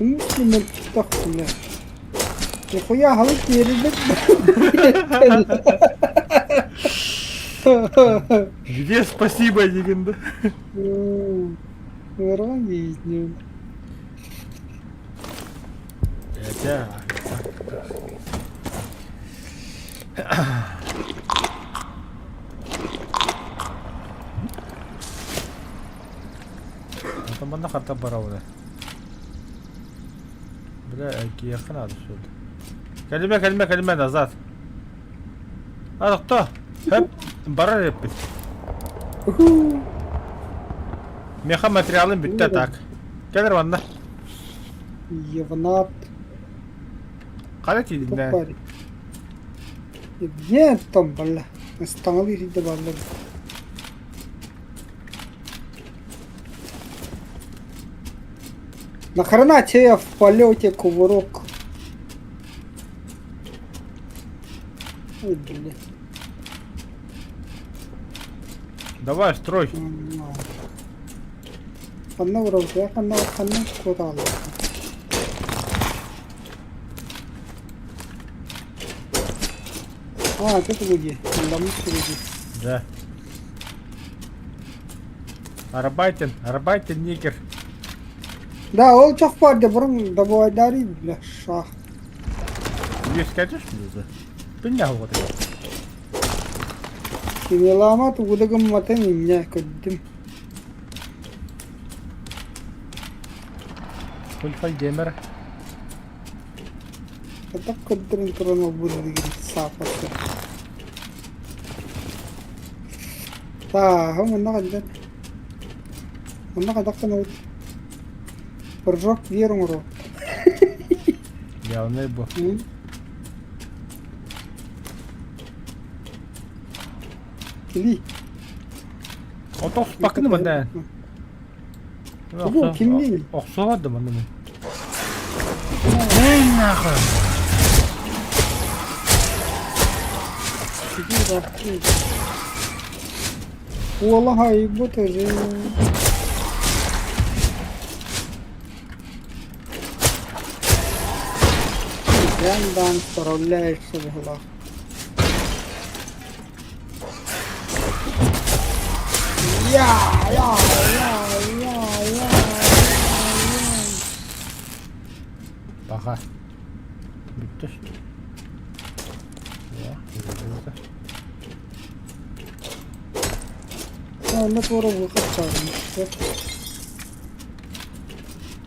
B: Müslüman tutaklı. Nihaya halık yerinde.
A: Где спасибо дегенде?
B: Вырван гейднем.
A: Это. Это мана харта барауда. Бля, yakın adı şurada. Kelime назад. А кто? Hep bara yapıyor. Meha материалым bitti tak. Gelir bana.
B: Евнат.
A: Kale çiğdin de.
B: Тупарь. Где там, бля? Остановись, да, бля. Нахрена тебе в полете кувырок? Ой, блин.
A: Давай строй.
B: Ханна вроде, ханна куда-то. А, это люди. Люди.
A: Да. Arbeiten nigger.
B: Да, ол çok vardı bұрын добывайдары, бля, шах.
A: Yüz kaçış mı dedi? Ben ne oldu?
B: Kimyalamат удагым мата меня көддім.
A: Kulfay demir.
B: Катақ көддірін тұрын ол бұны деген сапасы. Та, мұнда қаддан. Мұнда қадақтан өт. Bir жоқ верің ұры.
A: Ya ne bu?
B: Kili.
A: Otobüs bakını mı ne?
B: Bu kim değil?
A: Oksavadı mı ne? Ne nakı?
B: Kili bak. Vallahi bu tezi. Yandan sorullar subhanallah. Ya.
A: Baka. Bitti. Ya, güzel.
B: Ne doğru bu kadar.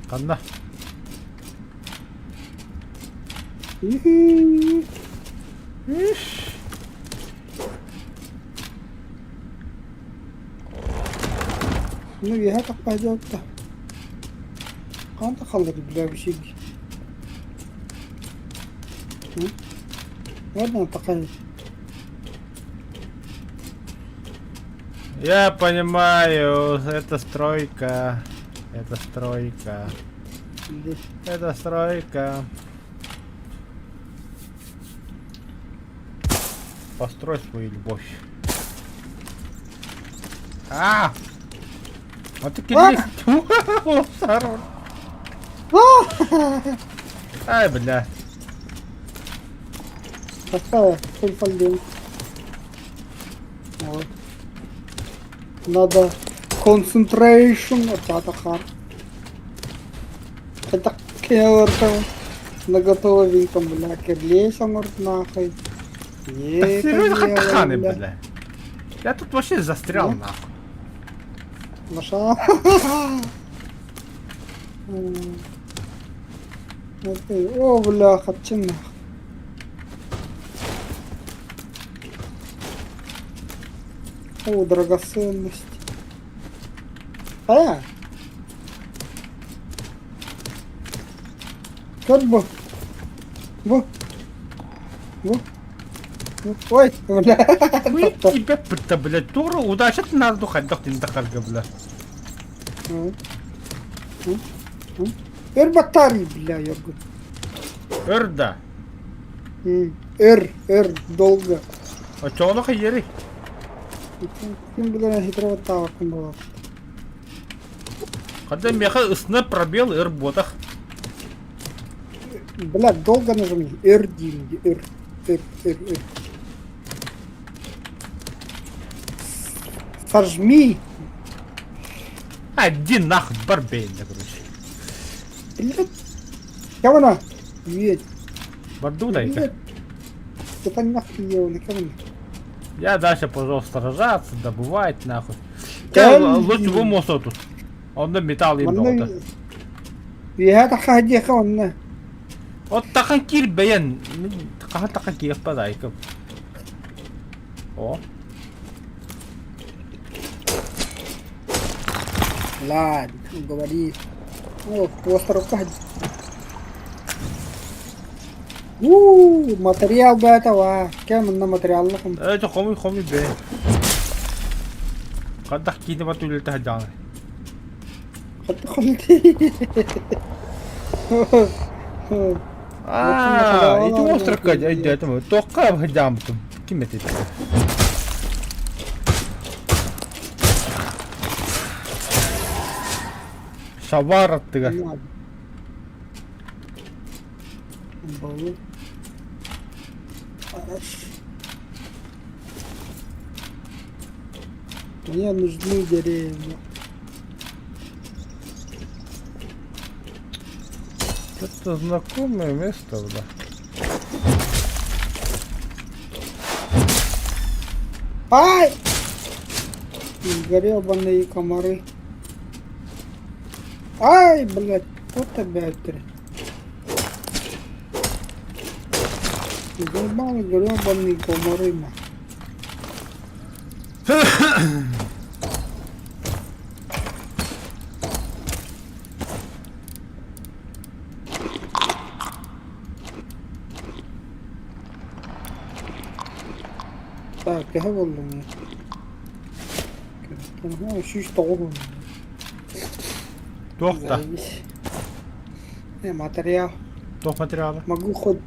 A: Kanla.
B: Ну, я так пойдет-то. Kanka kalır bile bir şey. Nereden takayım?
A: Я понимаю, это стройка. Это стройка. Это стройка. Построй свою любовь. А! Вот таки Сарон. Ай, бля.
B: Какая фульфальдин. Вот. Надо concentration. Это хар. Это кеварка. Наготовеньком, бля, кирлейся, может, нахуй.
A: Серьезно, как тханы, бля. Я тут вообще застрял,
B: Ну?
A: нахуй.
B: Маша. О, бля, хочу нахуй. О, драгоценность. Как бы. Во. Ой, бля.
A: Хуй тебя, блядь, туру, удачи ты надо духать, дохтин дахарга, бля.
B: Батарей, бля, я говорю.
A: Эрда.
B: Долго.
A: А чё он охуели?
B: Ким билен хитро тавакым болот.
A: Когда меха ысны пробел эр ботах.
B: Блядь, долго нажми. R деньги. R. Сожми.
A: Один нахуй, барбейн, короче.
B: Блядь. Кавана. Нет.
A: Барду дай-ка.
B: Блядь. Это нахуй его, кавана.
A: Я дальше, пожалуйста, сражаться, добывать, нахуй.
B: Да,
A: Я лучше в мусор тут. Он на металл им долго.
B: Я так ходи, кавана.
A: Вот тахан кир бейн. Тахан кир подайка. О.
B: Ладно, говори. О, остров ходи. Материал бы этого. Кем на материал лохом.
A: Это хоми бейн. Кадах кини батулил тахаджан. Itu monster kerja dia tu. Toka hajam tu. Kim itu? Шаварат тыга.
B: Мне нужны деревья.
A: Это знакомое место, да.
B: Ай! Гребаные комары. Ай, блядь, вот опять. Гребаные гребаные комары, ма. Так, я говорю мне. Ага, шиш толгу.
A: Тохта.
B: Материал.
A: Тох материала.
B: Могу хоть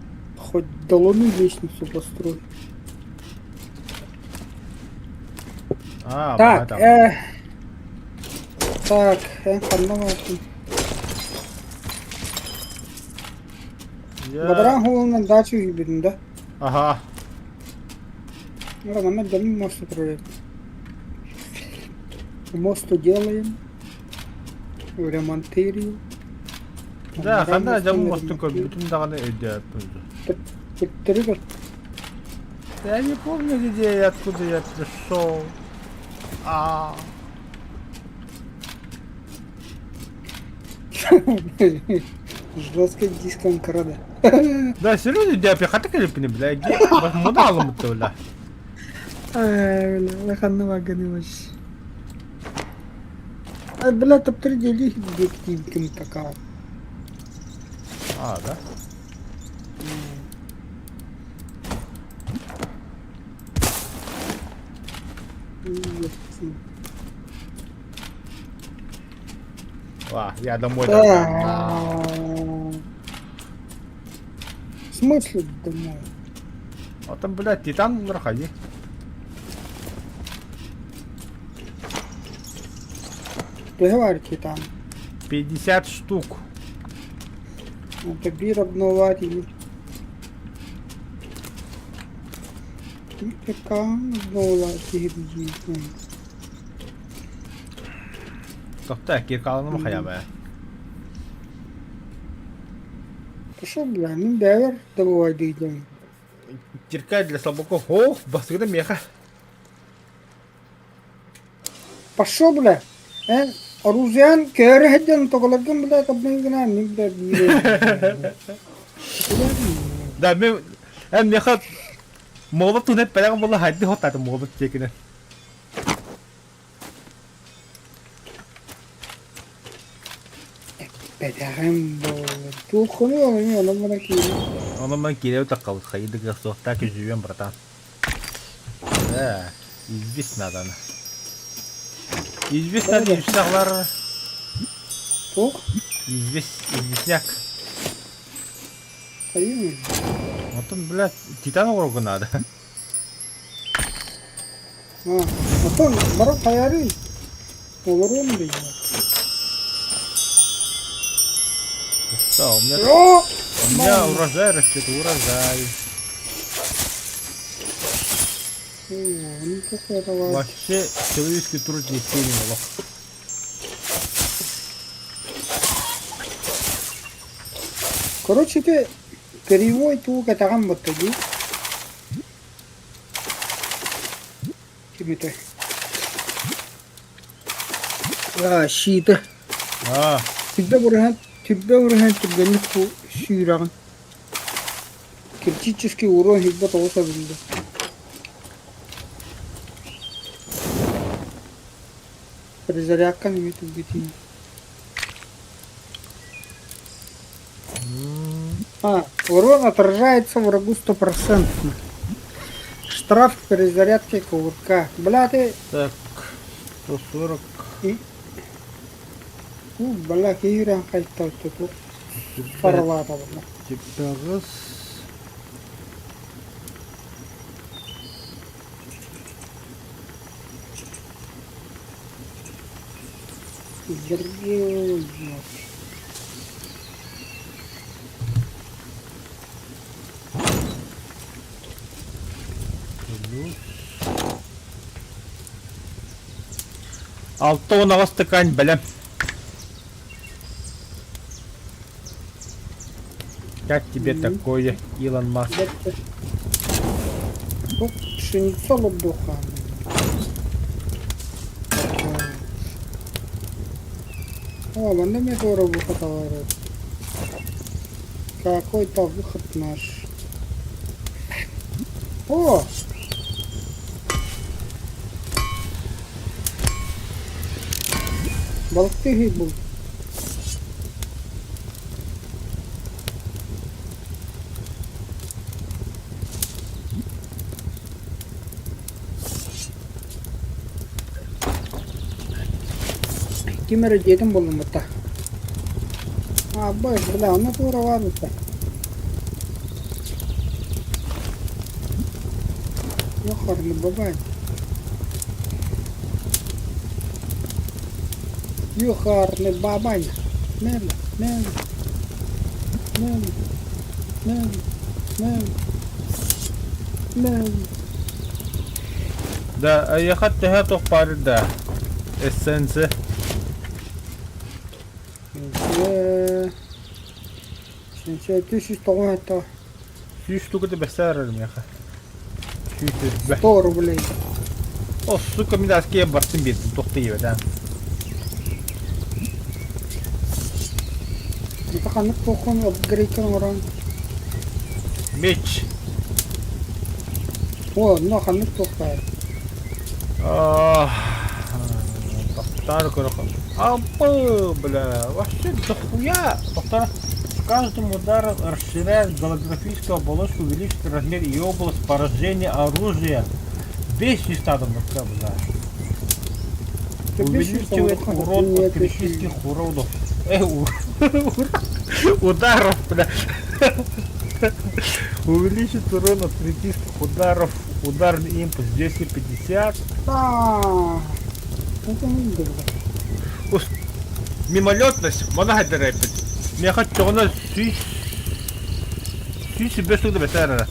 B: до луны лестницу построить. Так, так, подновати. Бадран головна дачу гибридin, да?
A: Ага.
B: Мы дом мост строим. Мост делаем. Ремонтируем.
A: Да, хана жаму мостука bütün даганы идея.
B: Подтригать.
A: Я не помню, где я, откуда я пришел.
B: Жесткий диском крада.
A: Да, серьезно, где я хата клипни, бля, где? Мудалом это, бля.
B: Ай, бля, выходный вагон вообще. Ай, бля, топ-3 детективками такая.
A: Да? Я домой.
B: В смысле домой?
A: А там, блядь, титан проходи.
B: Ты говорите там.
A: 50 штук.
B: Это бир обновать. Как обновать?
A: Тоқта, киркаланым хаябая.
B: Пошел, бля, мен бәвер добывать дейдем.
A: Кирка для слабаков. О, басыгда меха.
B: Пошел, бля. Оружиян кәрі хәдден тоғылырдың, бля, табнайын гына, мен бля, бейре.
A: Да, мен меха молот тунет пәләғын болы хайды хоттады молот текінен.
B: Бәдәғым бол. Туқыны олын, олын бана кейді.
A: Оның мен келеу таққауыз қайды ғасуақта көзуен, братан. Известно аданы. Известно девшағлар.
B: Туқ?
A: Известняк.
B: Қайын?
A: Отын, блядь, титан орғы надо.
B: Отын, бара қайары. Олар оны дейді.
A: Что, у меня,
B: О!
A: у меня урожай растет, урожай.
B: О, ну какой это ладно.
A: Вообще человеческий труд не сильно лох.
B: Короче, ты кривой туга таган баттаги. Ким это? Щита. Всегда выражает границу щиран. Критический урон хитба тоже видно. Перезарядка не имеет убить. Урон отражается врагу 100%. Штраф к перезарядке кувырка. Бля, ты...
A: Так, 140.
B: Бля, хиран кайта тут. Парвата, бля.
A: Типа раз.
B: Георгий.
A: Алтонова стакан, бля. Как тебе такое, Илон Маск?
B: Вот пшеницо лобуха. О, вон мне тоже выход говорит. Какой-то выход наш. О! Балктыги был. Кимера детям был мата. А, бой, бля, он это уровал-то. Ёхарный бабай. Юхарный бабай. Медленно, медленно. Медленно. Медленно. Медленно. Медленно.
A: Да, я хотел это парить, да. Эссенция.
B: Сейчас ты что это?
A: Сүй штука тебе сэрэр, мяха. Сүй тебе.
B: 100 рублей.
A: О, сука, меня скея бартын бетін, тоқты ебе, да.
B: Это ханык тохон апгрейден оран.
A: Меч.
B: О, ну ханык тохтай.
A: Тоқтар көріқы. Апы, бля, вообще дохуя. Тоқтар. С каждым ударом расширяет голографическую оболочку, увеличивает размер и область поражения оружия. Бесишь надо, бля. Увеличивает урон от критических уродов. Ударов, бля. Увеличит урон от критических ударов. Ударный импульс 250.
B: Это не было.
A: Мимолетность, много дерепит. Я хочу, она сүй себе что-то бесера.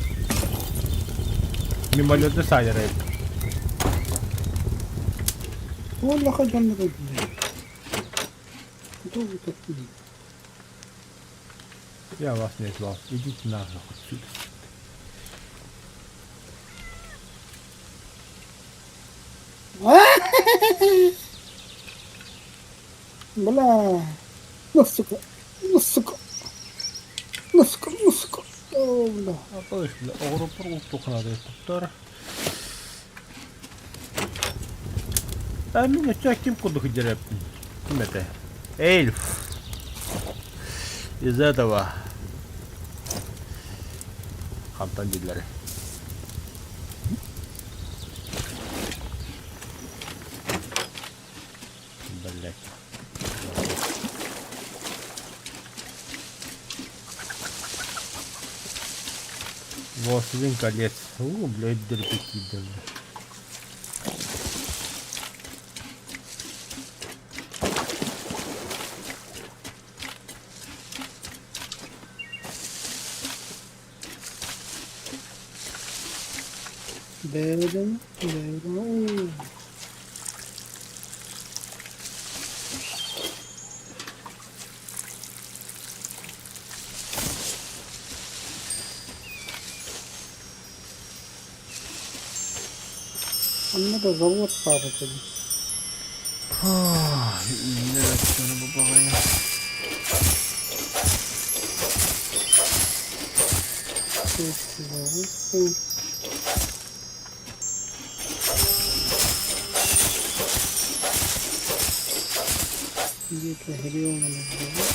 A: Мимолетность дерепит.
B: Вон ходим на руки. Долго такие.
A: Я вас не звал. Идите нахуй отсюда.
B: Бля. Ну сука. Ну сука. Ну сука. Ну сука. О, бля.
A: А то есть, бля, огруппу только надо это. А меня что, кем куда дереп? Кем это? Эльф. Из этого. Хантандилеры. Блять. Властелин колец. Блять, дерпики, блядь.
B: Dedim, dedim. Anne de zavut var dedim.
A: Ne açtığını bu bakayım.
B: Çok güzel. Bir tehri olmanız lazım.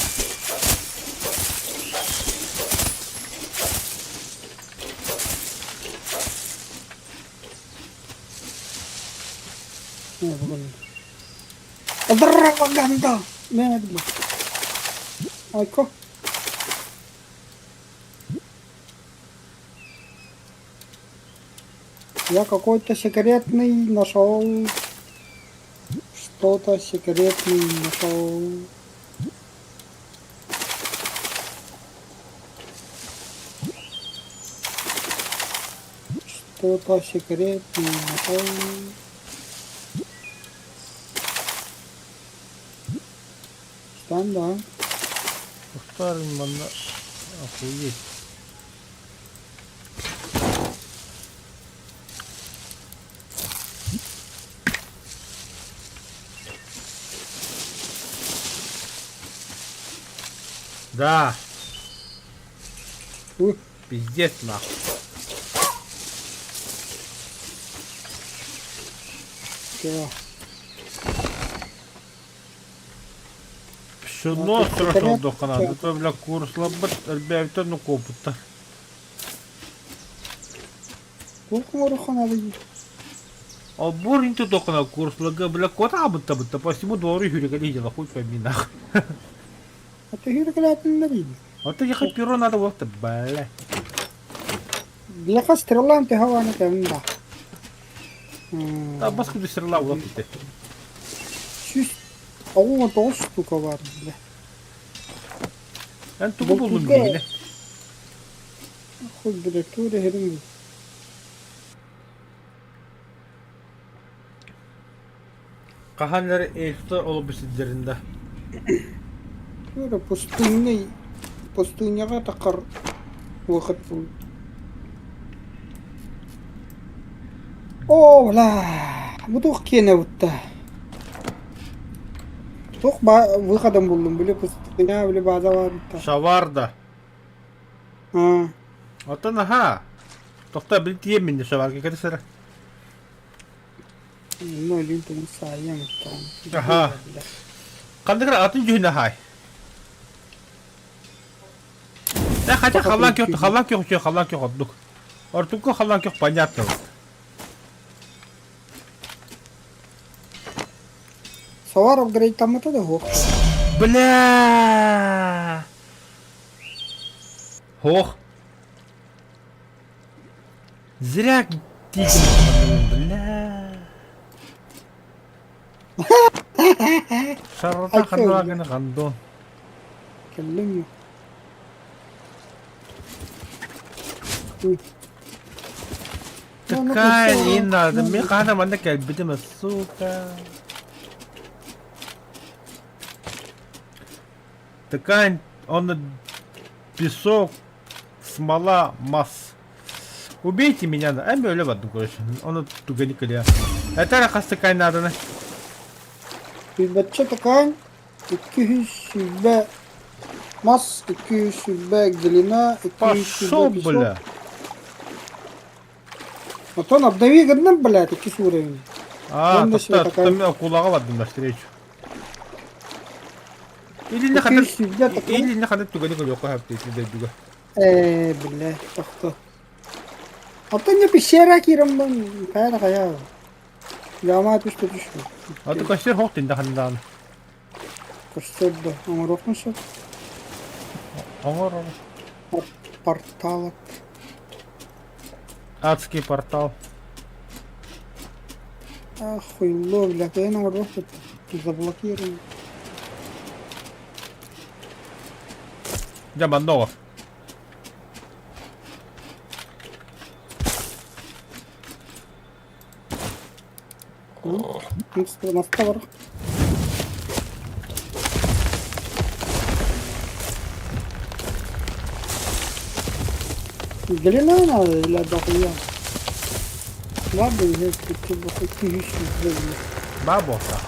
B: Ne bakalım. Adırra baganda. Ne adı bu? Ayko. Я какой-то секретный нашел. Что-то секретный нашел. Что-то секретный нашел. Там, да.
A: Muhtarım bana охуеть. Да,
B: Ух,
A: пиздец нахуй.
B: да.
A: Şunu
B: Ya,
A: sırasına
B: internet-
A: dokunadı. Böyle kursla bit elbette nu koputta.
B: Сколько руха надо есть?
A: А буринто dokuna kursla böyle kota bıtta bıtta. По всему двору hürrikali дела, хуй пойми нахуй.
B: А ты говоришь, когда ты не видишь?
A: А ты ехать перо надо вот бля.
B: Для стрелам ты говоришь, да.
A: Да баску du стрела вот ты.
B: Чуть. А вот он штука var, бля.
A: Ben tuğu buldum
B: Dokuzda-
A: yine.
B: Хоть, бля, кто да херень.
A: Kahanları elfler olup sizlerinde.
B: Böyle пустыняга такар выход был. О, бля. Bu da kene butta. Çok выходом buldum. Böyle пустыня, böyle baza var butta.
A: Şavarda.
B: Ha.
A: Atan ha. Tokta bir diyeyim mi şavar ki sıra.
B: Ну, линту не саем там.
A: Ага. Kandıklar atın cühüne hay. Ne хотя халак yok отдук. Артуку халак yok понятно.
B: Савар апгрейд там это да гох.
A: Бля. Хох. Зря диким, бля. Шарата ханвагана гандон.
B: كلمني.
A: Такая не надо. Мне кажется, она такая, видимо, сука. Такая, он песок, смола, масс. Убейте меня, да? Эми öyle vardım короче. Onu тугани калия. Это рахас такая надо, на.
B: Hizmetçi takan 200 şube mas 200 şube gelina 200
A: Пошел,
B: şube
A: бля.
B: Вот он обнови годным, бля, такие уровень.
A: А,
B: Он на себя
A: тут
B: такая-
A: меня кулага vardım навстречу. Или не
B: 200
A: ходит,
B: şube takan.
A: или не ходит тугани калия, хапти, тебе дуга.
B: Бля, так-то. А то не пещера киром бан, кая кая. Яма düştü düştü.
A: А ты костер хоктин да хандан.
B: Koşturdu. Ama rokmuş.
A: Аңор.
B: Портал.
A: Адский портал.
B: Охуело, бля, я на рокет заблокирован.
A: Я много.
B: Nasıl var? Gelin lan öyle bakıyor. Var da yine küçük bakıyor 200 lira.
A: Бабоха.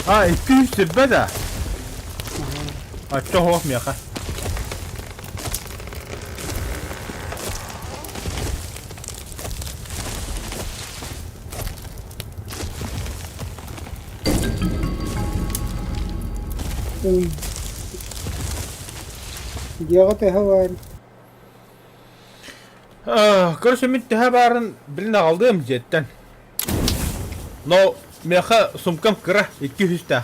A: А, 200 беда. А чого м'яха?
B: Диагаты хавар.
A: Короче, мен барын біліне қалдым жеттен. Но меха сумкам кіра 200 тақ.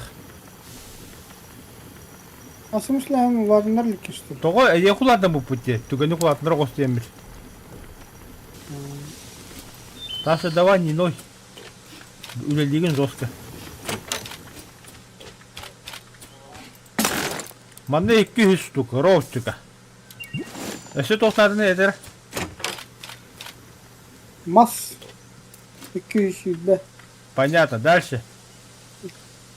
B: А в смысле, вагнер ли кишты?
A: Тоғы әйе құладым бұл пүтте. Түгені құладыныр қосты емір. Ташы давай не ной. Үлелеген жосты. Манда 200 штука, роутчика. Әші тоқтадыны едір.
B: Мас. 200 б.
A: Понятно, дальше.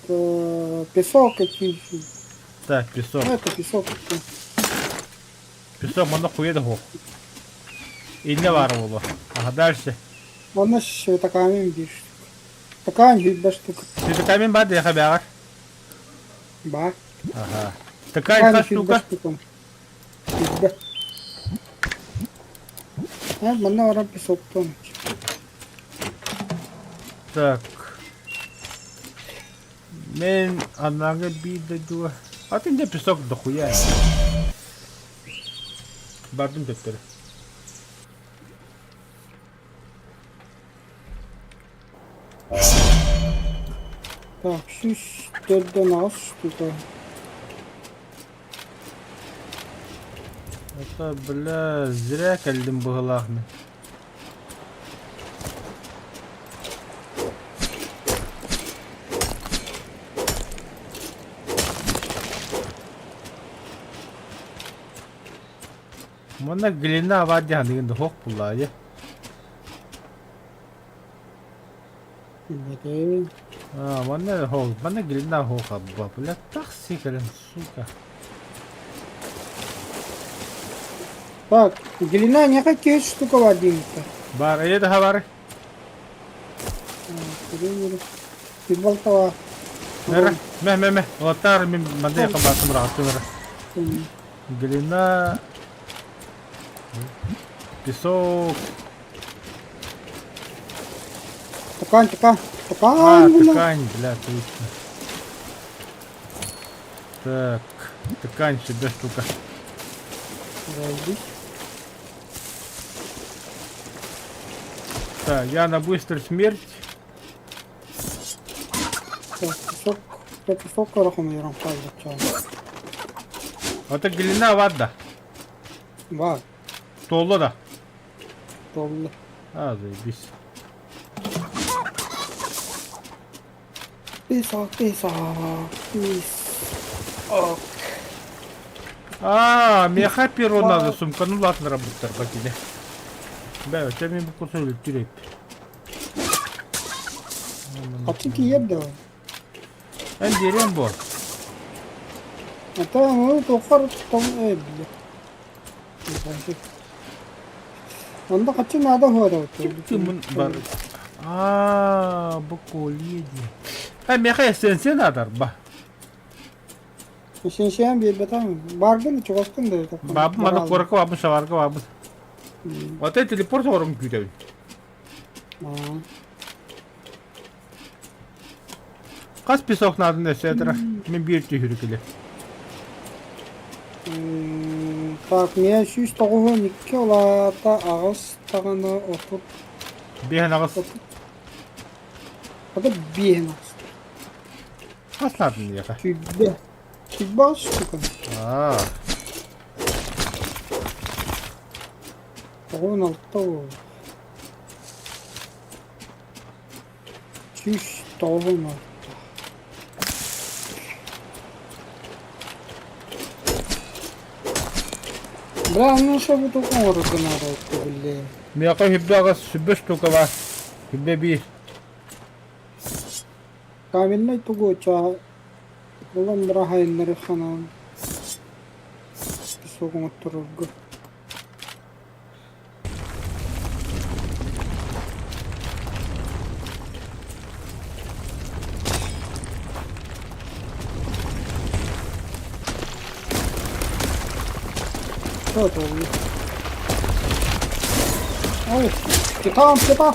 B: Песок 200.
A: Так, песок.
B: Это песок.
A: Песок манда хуеді хоқ. İğne var oğlu. Aha, dальше.
B: Ona şey takamim bir штук. Takamim bir штук.
A: Ты камень бады, я хабягар.
B: Ба.
A: Ага. Такая та штука.
B: Б. Mana orang песок тон.
A: Так. Мен анага биде дуа. А ты не песок дохуя. Бардым төптөрү.
B: Так, 4'den az штука.
A: Это, бля, зря кәлдім бұғылағын. Мана глина авадиян дегенде хоқ бұллайы.
B: Bakayım.
A: Мана глина хоқ абба. Бля, так секірін, сука.
B: Bak, gelina ne kadar 200 штука var diyeyim-то.
A: Бар, әйе daha бар.
B: Bir balta var.
A: Мәрі, мә. Олаттар мен мандай қабатым рағатым рағатым. Глина, песок.
B: Такан,
A: А,
B: бля.
A: ткань, бля, точно. Так, ткань себе штука.
B: Подожди.
A: Так, я на быструю смерть.
B: Так, песок корохом fazla çal.
A: Вот это глина вода.
B: Var,
A: Толла да.
B: dolu.
A: А, заебись.
B: Pis. Ok.
A: А, меха перо надо, сумка. Ну ладно, работать, покине. Бля, у тебя мне кусок тюрек.
B: Açık yer de var.
A: Ben derim bu.
B: Tamam onu tokar bile. Onda kaçın ada var o.
A: Kimin var? Aa, bu koliydi. Ha, meha sen adar ba.
B: Sen şey bir betam. Vardı mı çok askın da.
A: Babam bana korku babam şavarga babam. Вот это телепорт ором güzel. Kaç pisok nadın esedra? Min bir tühürükeli.
B: Так, мен 192 оларда ағыз тағаны отып.
A: Бehen ağız.
B: Ада бейін ағыз.
A: Kaç nadın ya?
B: Tübbe ағыз штука.
A: Aa.
B: Оғын алтта о. 190 алтта. Бля, ну что вы только ордена ротты, бля.
A: Мияка hibbe ağız 5 штука var. Hibbe bir.
B: Каменный тугуча. Улам брахайн нариханан. Песогом оттурургу. Что это у них? Ой, китан, китан!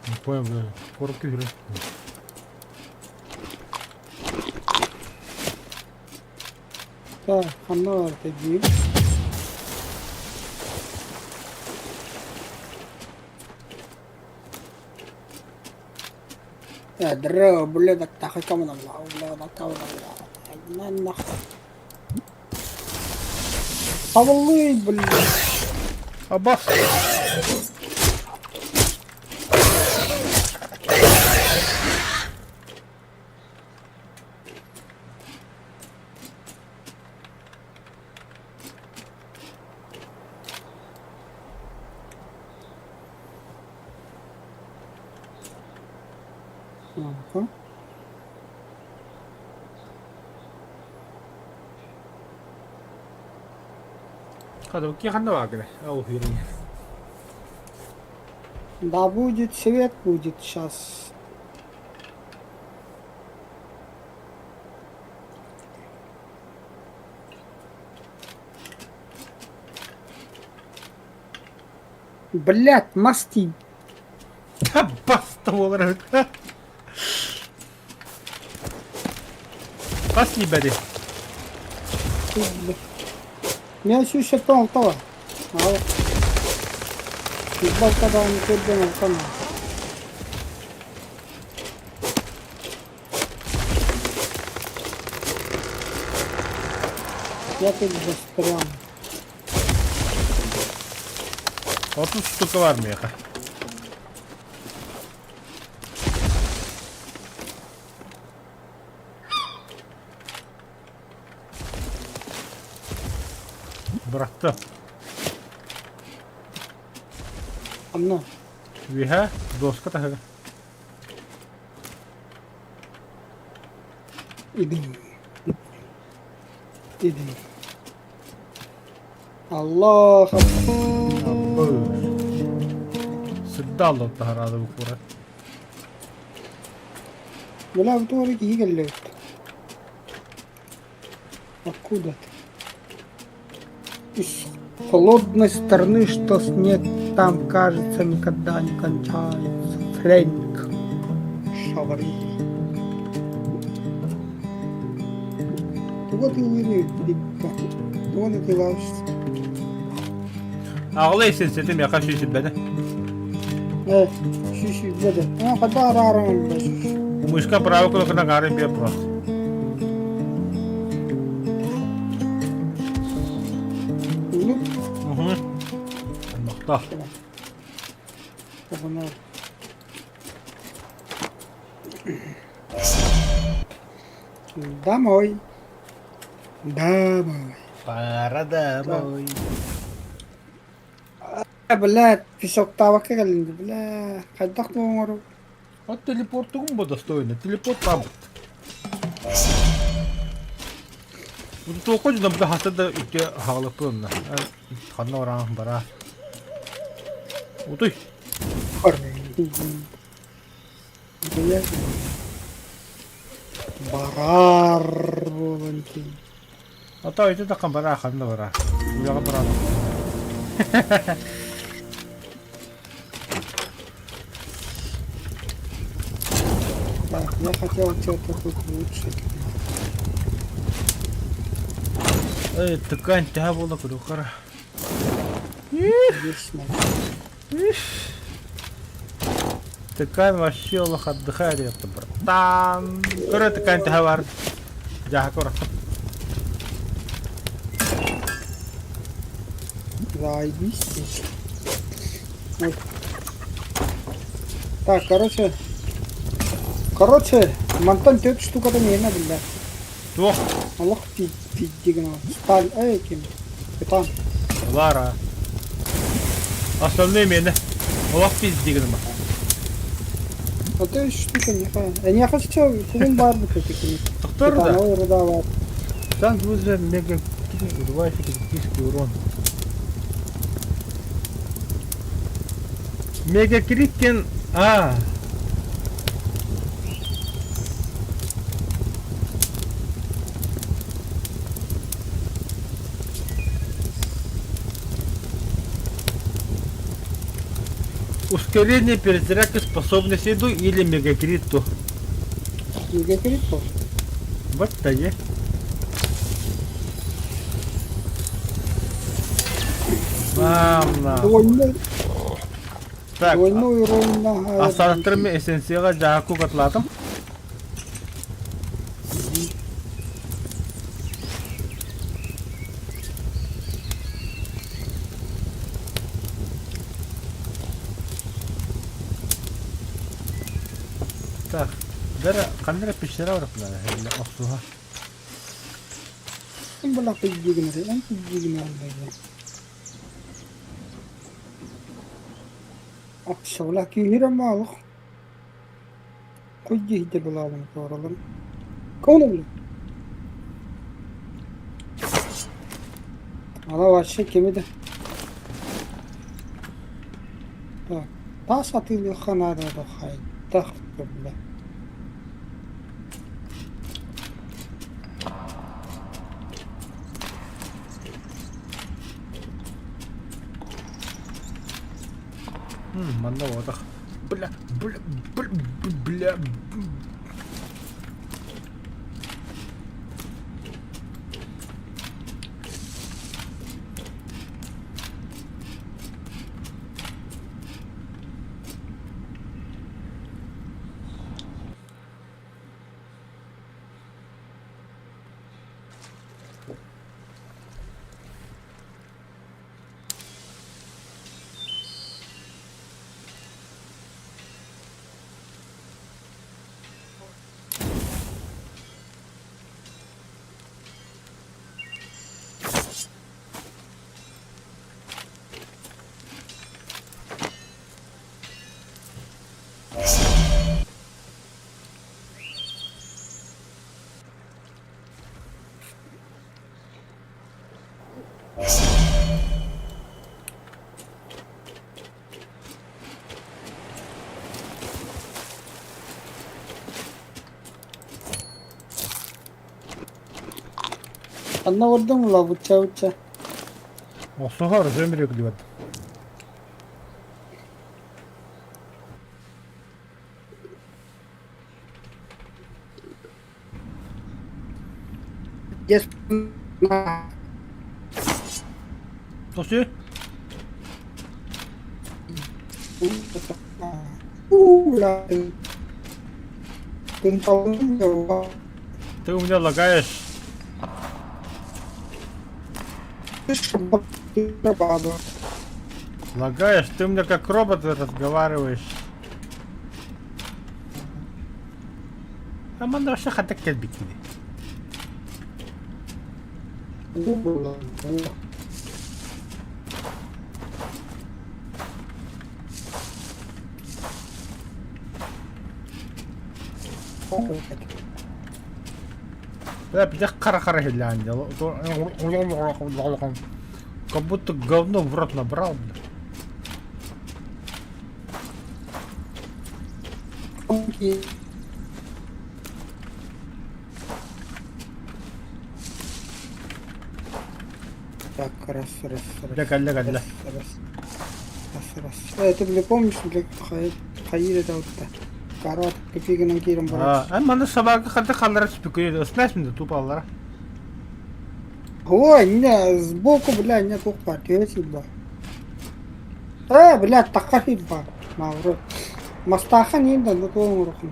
A: Не понял, бля. Коротко игры.
B: Так, ханна артеги. يا درا بلادك تاخذ كم من الله بلادك كم من الله والله بالله
A: Абас!
B: ага.
A: Хада, какие ханда к래? Ау, хирень.
B: Да будет свет, будет сейчас. Блять, мости.
A: Абас, долларов. Спасибо, бля.
B: Я еще считал того. Избал, когда он передумал канал. Я тут застрял.
A: Вот тут штука в армии. Брата,
B: Анна,
A: виха, доска тага.
B: иди. Иди. Аллах.
A: Сидало таграда букура.
B: Бля, в дворике играли. Откуда ты? Из холодной стороны, что снег там, кажется, никогда не кончается. Френк. Шавари. Вот и уверен, вот и лаушься.
A: Ağlay sen setim yakaşı işit beni.
B: Şişi dedi. Ne kadar ağrım be.
A: Мышка право куда на гаре бьет просто. Угу. Махта.
B: Домой. Домой.
A: Пора домой.
B: Блядь, песок табака geldi. Бля, кайдак болоңор.
A: Вот телепортугум бу достойно. Телепорт табыт. Вот тоқой да буда хасада үтте хаалыпынна. Ханна оран бара. Утой.
B: Барар болонки.
A: Ата өтө такан бара ханна бара. Уяга бара.
B: Так, я хотел что-то тут лучше.
A: Эй, тыкань тя болду кудукара.
B: Здесь надо.
A: Тыкань вообще Аллах отдыхает это, братан. Кора тыкань тя бар. Жаха кора.
B: Заебись. Ой. Так, короче, мантан 4 штукадан ена, блядь.
A: Тух,
B: Аллах пиздигна. Сталь, кем? Питан.
A: Лара. Основные мене. Олақ пиздигіні.
B: А ты штука не ха. Не хочу, кулин бар бы такие.
A: Доктор да?
B: Питан, руда бар.
A: Танк вызывает мега удувающий критический урон. Мега криткен. Ускорение перезарядки способности еду или мегакриту.
B: Мегакрит тоже.
A: Вот это е. Мамна. Так,
B: Двойной урон на...
A: асанаттарымы эссенцияға жақу қатладым. Так, дара қандыра пешера ұрықлады, әлі ақсуға.
B: Бала пиздигна, пиздигна алды. Akşavla kihira malık. Koy gihde bulalım soralım. Konu bile. Ala başka kimi de. Bak. Ta satılıyor kanada da hay. Tahtı bile.
A: Манда отах. Бля.
B: Anna vurdun mu la uça.
A: Ақсуға рөмір өкілі
B: Yes.
A: Тосы?
B: La. Ты
A: Ты у меня лагаешь. Лагаешь, ты у меня как робот разговариваешь. А манда вообще хатак келбекиди. Да, пидах кара-кара хилянди. Как будто говно в рот набрал, бля.
B: Так, раз.
A: Ля.
B: Ты, бля, помнишь, бля, Хаида да вот это? Карат, копейка киром брат.
A: Мана собака хата халара спекует. Знаешь, мне тупо аллара.
B: Ой, не, сбоку, бля, не тухпа, тёси, бля. Бля, такахи, бля, маврот. Мастаха не да, ну то урухну.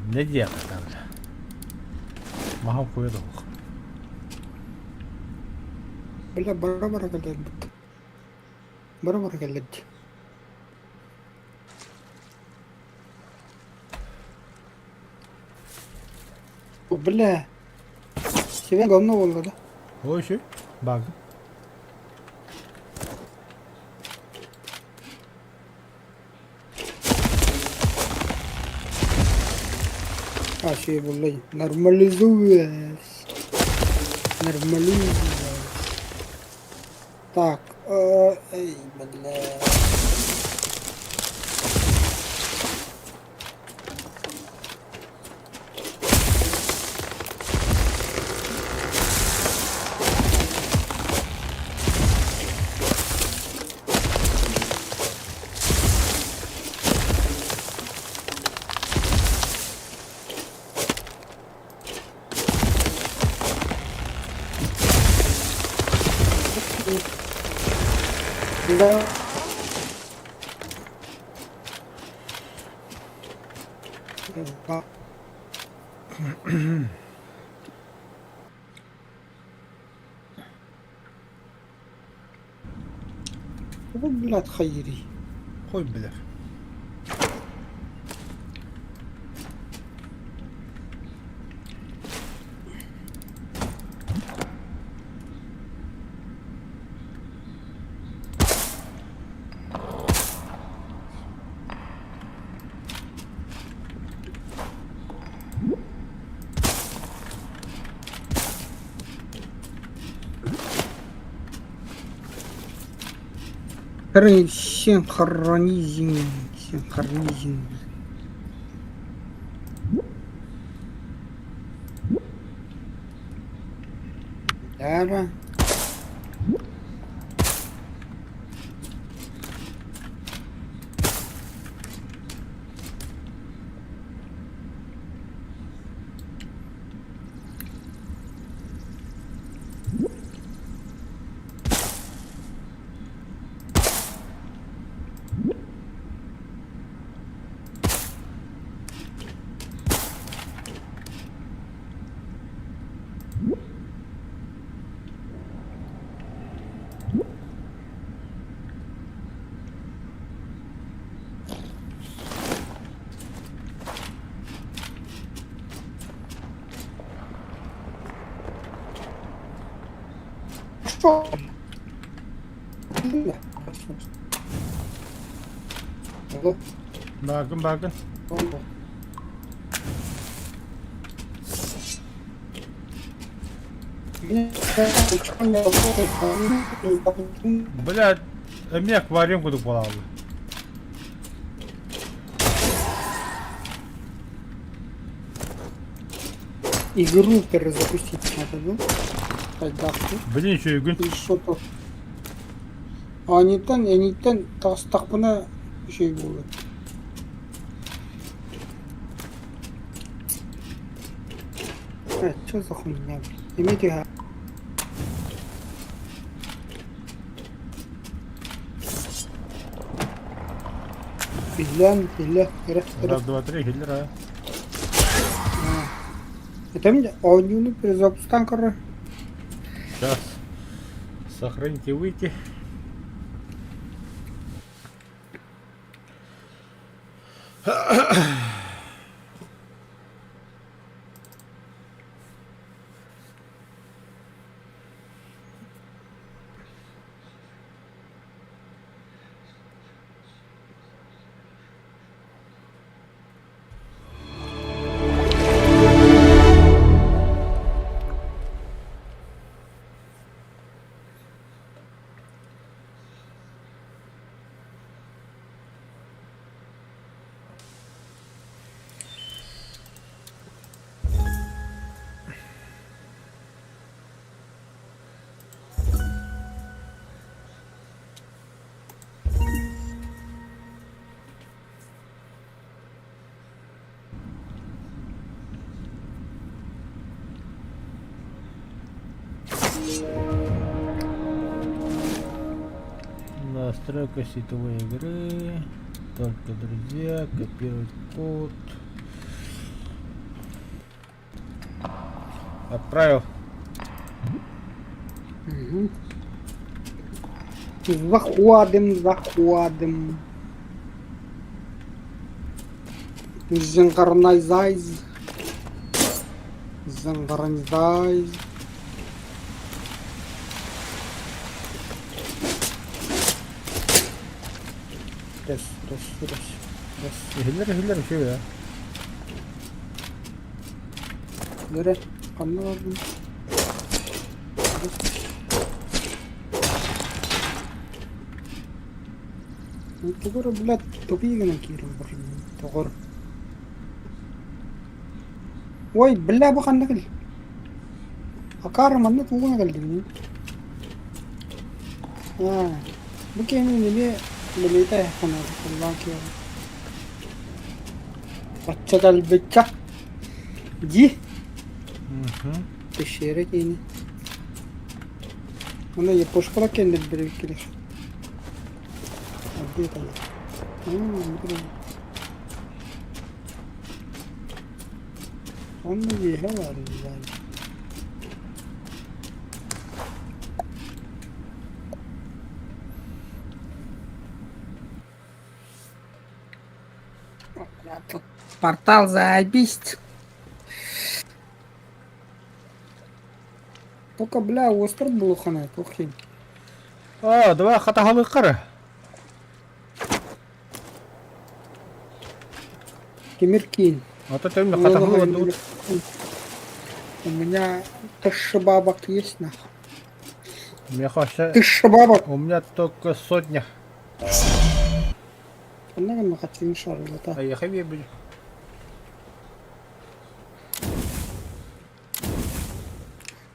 A: Не делай там, бля. Махам хуеду.
B: Бля, бара-бара галет. Бля. Тебе говно было, да?
A: Ой, еще баг.
B: А, ще блядь, нормализуешь. Нормализуешь. Так, эй, бля. Да. Да. Вот, блядь, хайри.
A: Ой, бля.
B: Синхронизм. Синхронизм. Да. Что? Бля. Алло.
A: Багын, багын.
B: Алло.
A: Бля, мне аквариум куда полал.
B: Игру перезапустить надо, да? Тогда
A: Блин, еще и
B: и что-то. Анитен тастакпына şey болды. Что за хуйня? Имейте га. Билля,
A: Раз, два, три, хиллера.
B: Это мне аудио перезапускан, короче.
A: Сейчас. Сохранить и выйти. Настройка сетевой игры. Только друзья. Копировать код. Отправил.
B: Угу. Заходим. Синхронизайз. Заңғараңдай. Рас.
A: Хиллер şey ya.
B: Нere? Қанна бардым. Тұғыр, блядь, топигіна кейрім бұрын. Тұғыр. Ой, бля, бұл қанна қыл. Ақарым анна тұғына қылдым. Бұл кемі неме білейді қанады. Аллах кейрім. Бачча қалбетча. Ji. Пещера кейні. Оны епошқыла кендіп біріп келер. Абды етайы. Onu yehe var yani. Тут портал заебись. Только, бля, остров был ухана, тухень.
A: Давай хатахалы қары.
B: Кемеркин.
A: Вот это именно хатахалы вот.
B: У меня 1000 бабок есть, нахуй.
A: Мне хочется...
B: 1000 бабок.
A: У меня только 100.
B: Она на хотим шар летать.
A: А я хаве буду.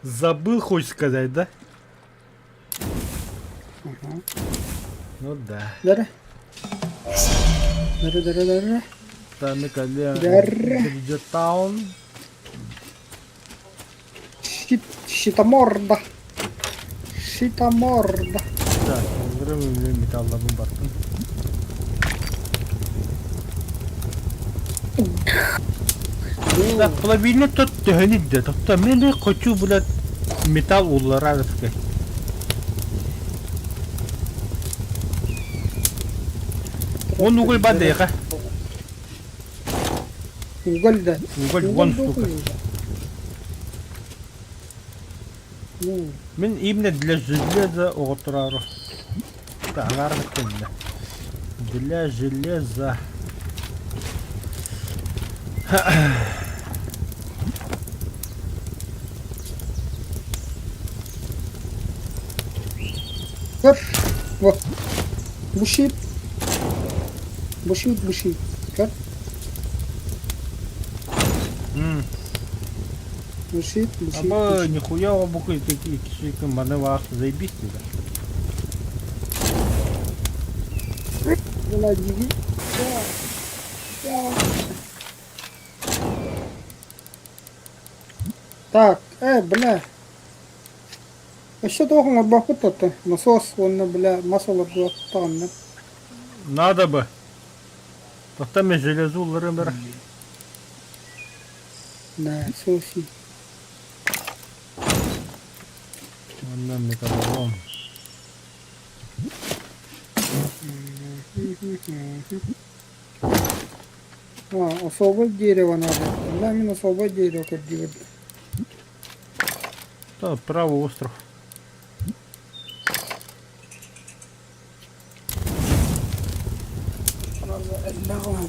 A: Забыл, хочешь сказать, да?
B: Ага.
A: Ну да.
B: Дара. Дара.
A: Там и коллега.
B: Дара.
A: Таун.
B: Щитоморда. Щитоморда.
A: Так, взрывным металловым бортом. Так, половину тут тянет где-то. Там я хочу, блядь, металл уларавский. Он уголь бадеха.
B: Уголь, да.
A: Уголь вон штука.
B: Ну,
A: Мен именно для железа отрару. Так, гарантийно. Для железа.
B: Gör. Bak. Бушит. Gör. Бушит.
A: Аба, нихуя обухай такие кишики, маневах, заебись тебя.
B: Владимир. Так, бля. Еще долго бахут-то насос, он, бля, масло было там, да?
A: Надо бы. Потом я железу лырымыр.
B: Да, соси.
A: Ondan металлолом.
B: Особое дерево надо. Да, именно особое дерево, как делать.
A: Да, правый остров.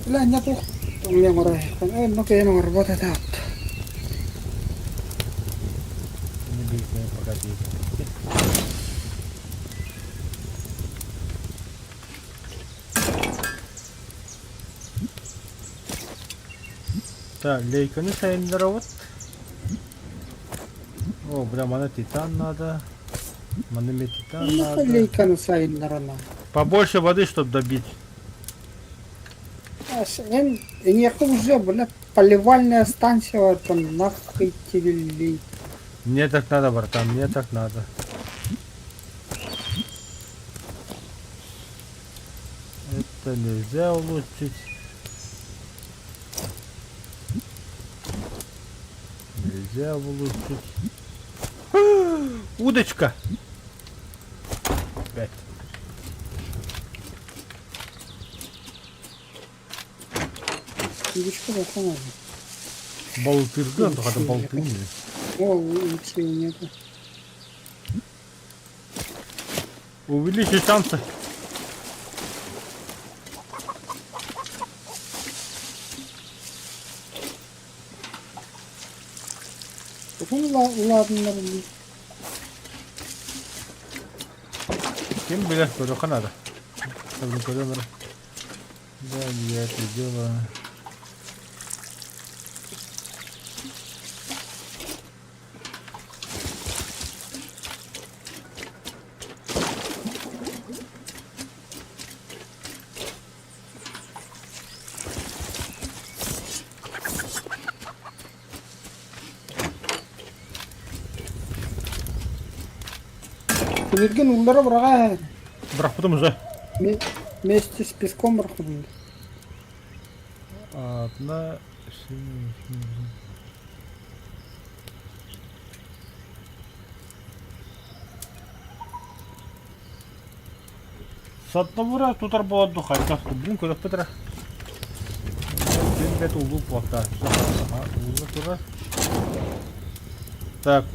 B: Бля, нету. У меня морай. Ну-ка я на работать.
A: Не бейте меня, погоди. Так, лейканы сайындыра. О, бля, мана титан надо. Манами титан надо.
B: Лейка на сайт нарана.
A: Побольше воды, чтобы добить.
B: Не уже, бля, поливальная станция, там нахуй телелей.
A: Мне так надо, братан, мне так надо. Это нельзя улучшить. Нельзя улучшить. Удочка! Опять.
B: Удочка, да, надо.
A: Балтырган, тогда балтырган.
B: О, все нету.
A: Увеличить шансы.
B: Ну ладно.
A: Кем билет, куда надо. Да, я это делаю.
B: Көнерген уллары бұрға
A: Бірақ потом уже.
B: вместе с песком бұрқыдым.
A: Одна... С одного раза тут работа духать. Блин, куда Петра? Блин, это улуп вот так. Так.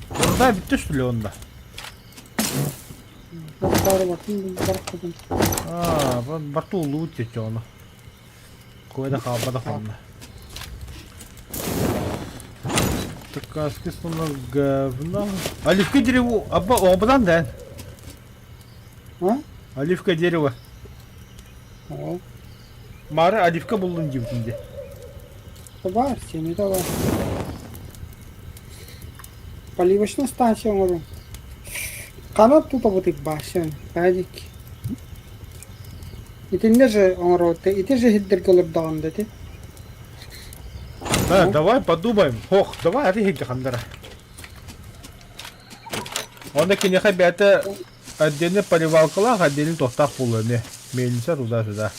A: Burada bitti şu Leon'da.
B: Бұрқары бақын бұрқыдым.
A: Барту лутить он. Кое-то хабада ханна. Такая скиснула говно. Оливка дерево. Обадан, да?
B: А?
A: Оливка дерево.
B: О,
A: Мары оливка buldun gibi.
B: бар, сені да бар. Поливочная станция ұрым. Қанат тут обутик башын, бәдік. Итінде же оңырауты, ите же хиддер көліп дағында те.
A: Да, давай подумаем. Ох, давай ориги хандара. Он таки не хабята отдельно поливалкалах, отдельно тохтах пулами. Мельница туда-сюда.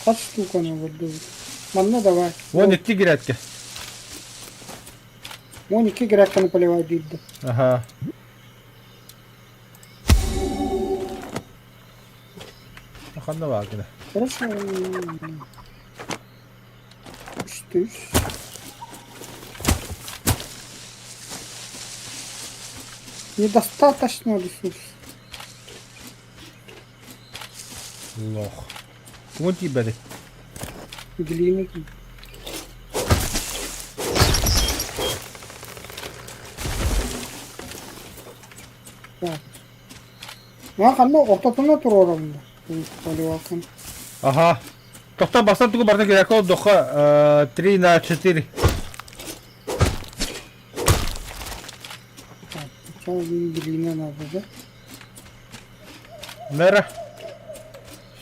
B: Қат штуканы бұрды. Манна давай.
A: Вон идти грядки.
B: Вон екі грядканы поливай дейді.
A: Ага. Ханна вагина.
B: Хорошо. Үш. Недостаточно ресурсов.
A: Лох. Вон тебя.
B: Глины. Так. Қанды ортатына тұр орамында. Поливалкан.
A: Ага. Тохта басар тугу барна керек ол доха 3 на 4.
B: Так, сначала глина надо, да?
A: Мера.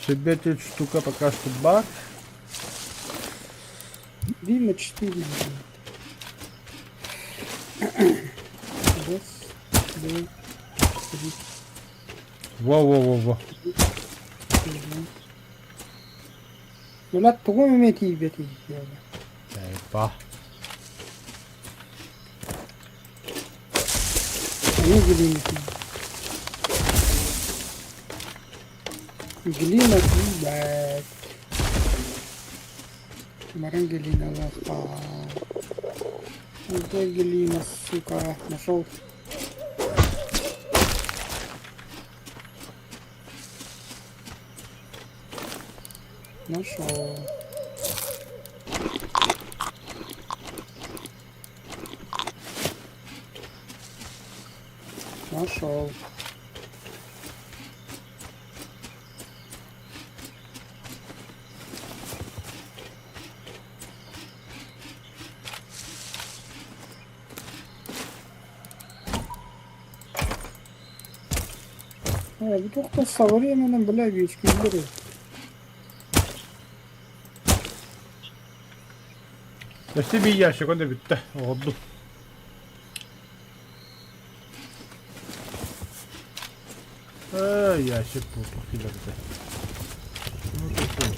A: Себе тут штука пока что бар.
B: 3 на 4. Раз, два, три,
A: Во.
B: четыре. Ulan tuğum ümeti beti yani.
A: Eyvah.
B: Ne güleyim ki? Güleyim ki bak. Marang güleyim Allah. Burada güleyim suka нашел. Нашел. Нашел. Bir doktor savurayım hemen böyle bir üç gündür.
A: Если бы ящик, он битте. Oldu. Ящик был, филерде. Ну, такой,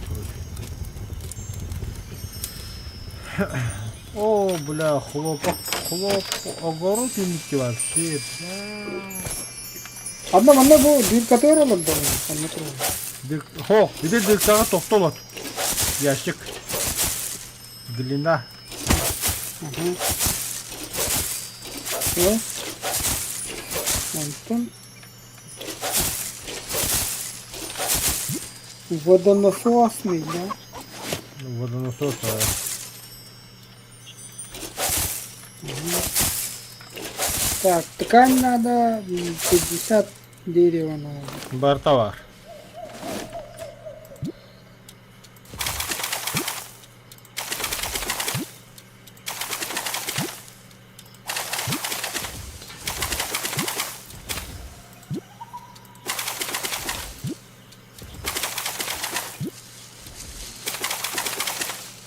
A: короче. О, бля, хлоп, огород уники вообще.
B: Одна bu bir katı oldu. Anlatırım.
A: Хо, иди дыркага тоқтолот. Ящик. длина.
B: Ага. Все. Антон. Водонасосный, да?
A: Ну, водонасос,
B: Так, ткань надо 50 дерева надо.
A: бартовар.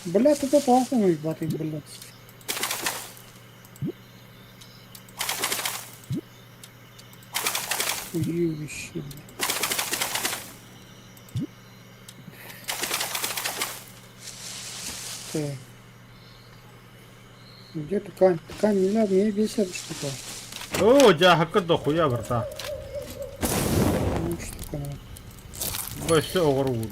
B: Блядь, это плохо, ебатый, блядь. Уебище, блядь. Так. Где ткань? Ткань не надо, мне бесит что-то.
A: О, у тебя хакка дохуя, братан.
B: Ну, что надо.
A: Вообще огород.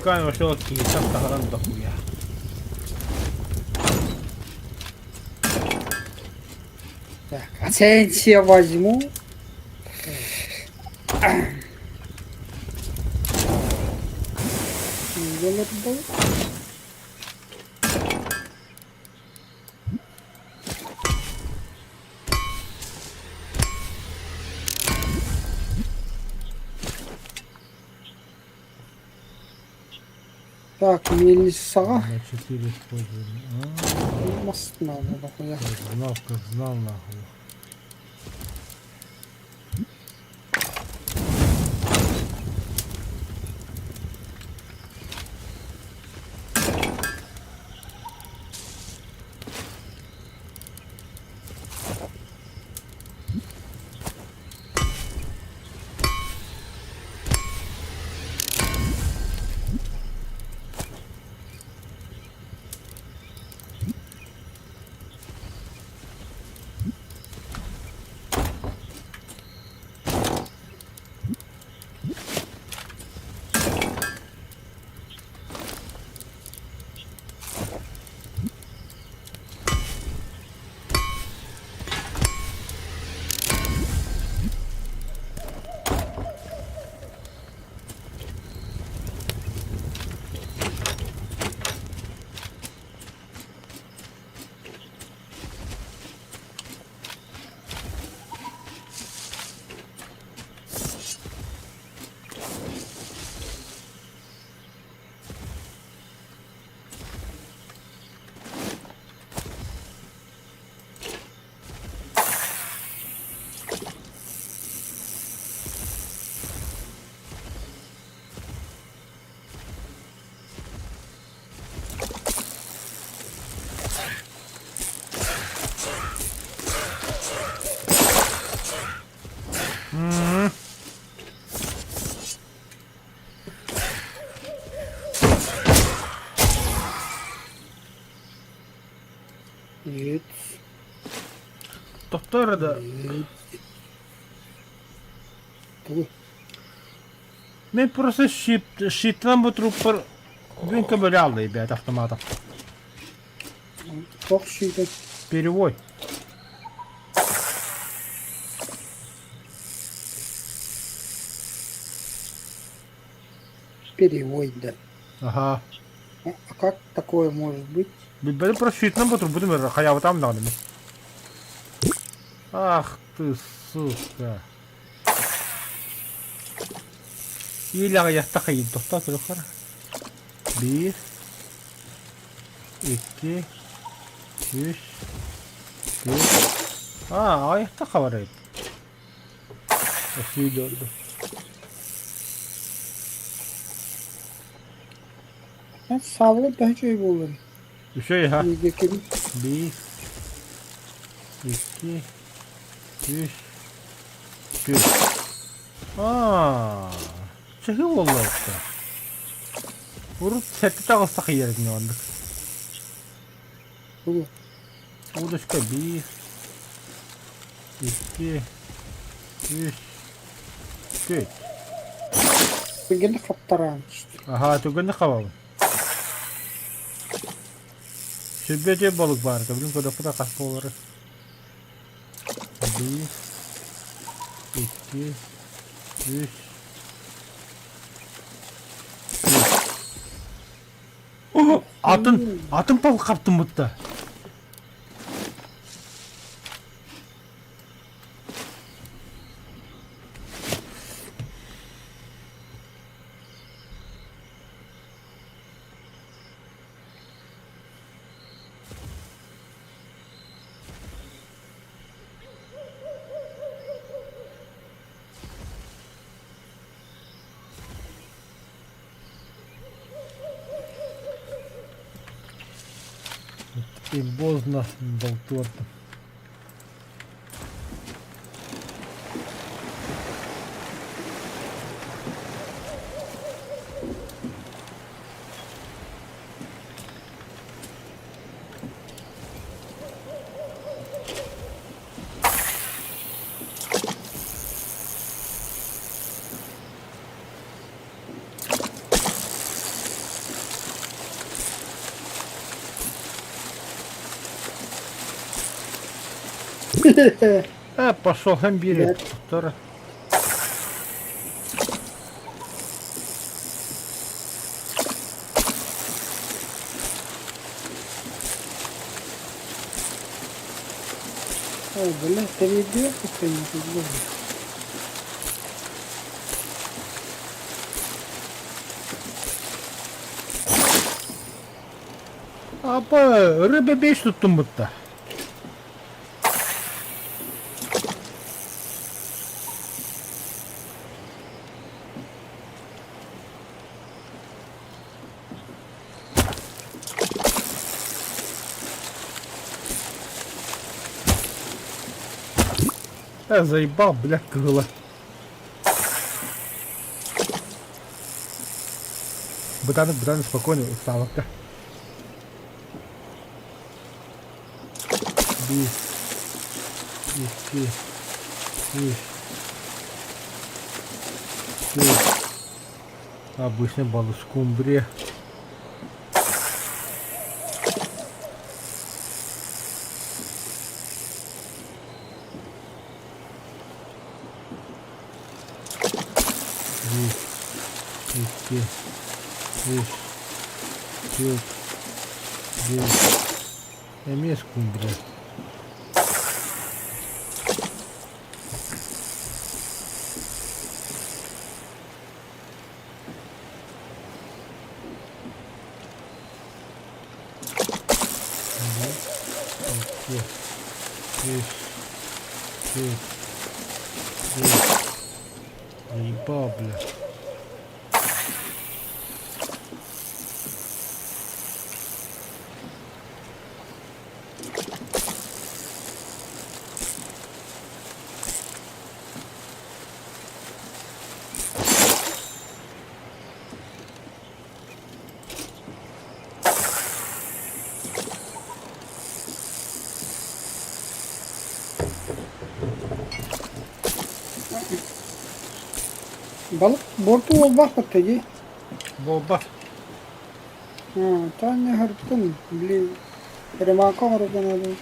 A: Ткань вообще какие там дохуя.
B: Так, оценить я возьму. Делать будет. Так, мельница.
A: На 4 использовали.
B: Мост надо, нахуя.
A: Знал, как знал, нахуй.
B: Нет.
A: Повторяю,
B: Нет. Ой,
A: мен просто щиттан bu trupper Блин, ковырял, ребят, автоматом.
B: как считать?
A: Перевой.
B: Перевой, да.
A: Ага.
B: А как такое может быть?
A: Ben просто щитнан bu trupper değil mi? Hayatım da mı? Ах ты, сука. Иляга яста кайын тохта тұрыққар. 1 2 3 4 ayakta kavarayım. Suyu döndü.
B: Ben sağlık daha şey bulurum.
A: Bir şey ha.
B: Yüzdeki
A: 1 2 3 4 Çekil vallahi işte. Vurup sette takılsak yeriz ne andık.
B: bu.
A: O da işte 1 2 3 4
B: Gene kaptaran işte.
A: Aha, tugunu kavalım. Sübbece balık var. Bilin kodakta kaspa olarak. 1, 2, 3. Oh, atın balık kaptım burada. И поздно болтортом. Пошел гамбири.
B: Нет.
A: Второй.
B: Ой, блядь, ты не идешь, конечно, блядь.
A: Apa rıbe 5 tuttum burada. Я заебал, блядь, крыло. Братаны, спокойно, уставка. Bir, iki, üç, dört. Обычный балл скумбрия. Bir, iki, üç, dört, beş. Emir скумбрия. Три, четыре, пять, заебал, бля.
B: Balık bortu olmak тоді.
A: Боба.
B: Та не гарпун, блін. Перемака гарпун надо.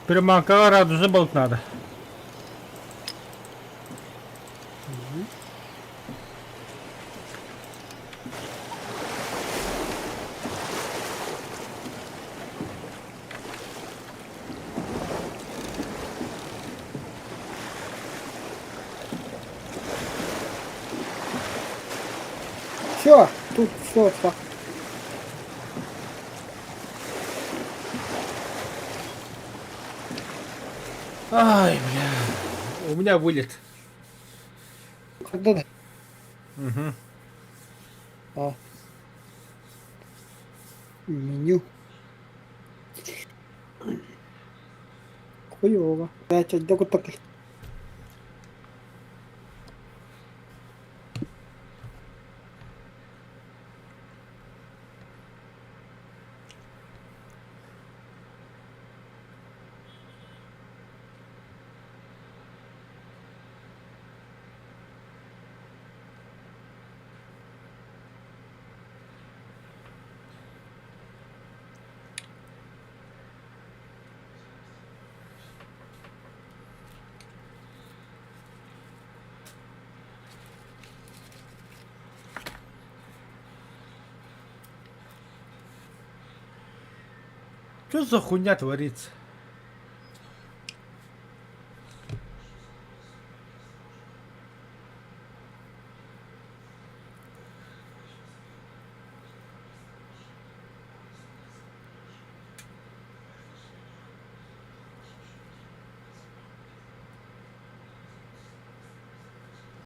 A: Приманка радужный болт надо.
B: Все, тут все так.
A: Ай, бля. У меня вылет.
B: Когда?
A: Угу.
B: А. Меню. Хуёво. Блять, де так.
A: Что за хуйня творится?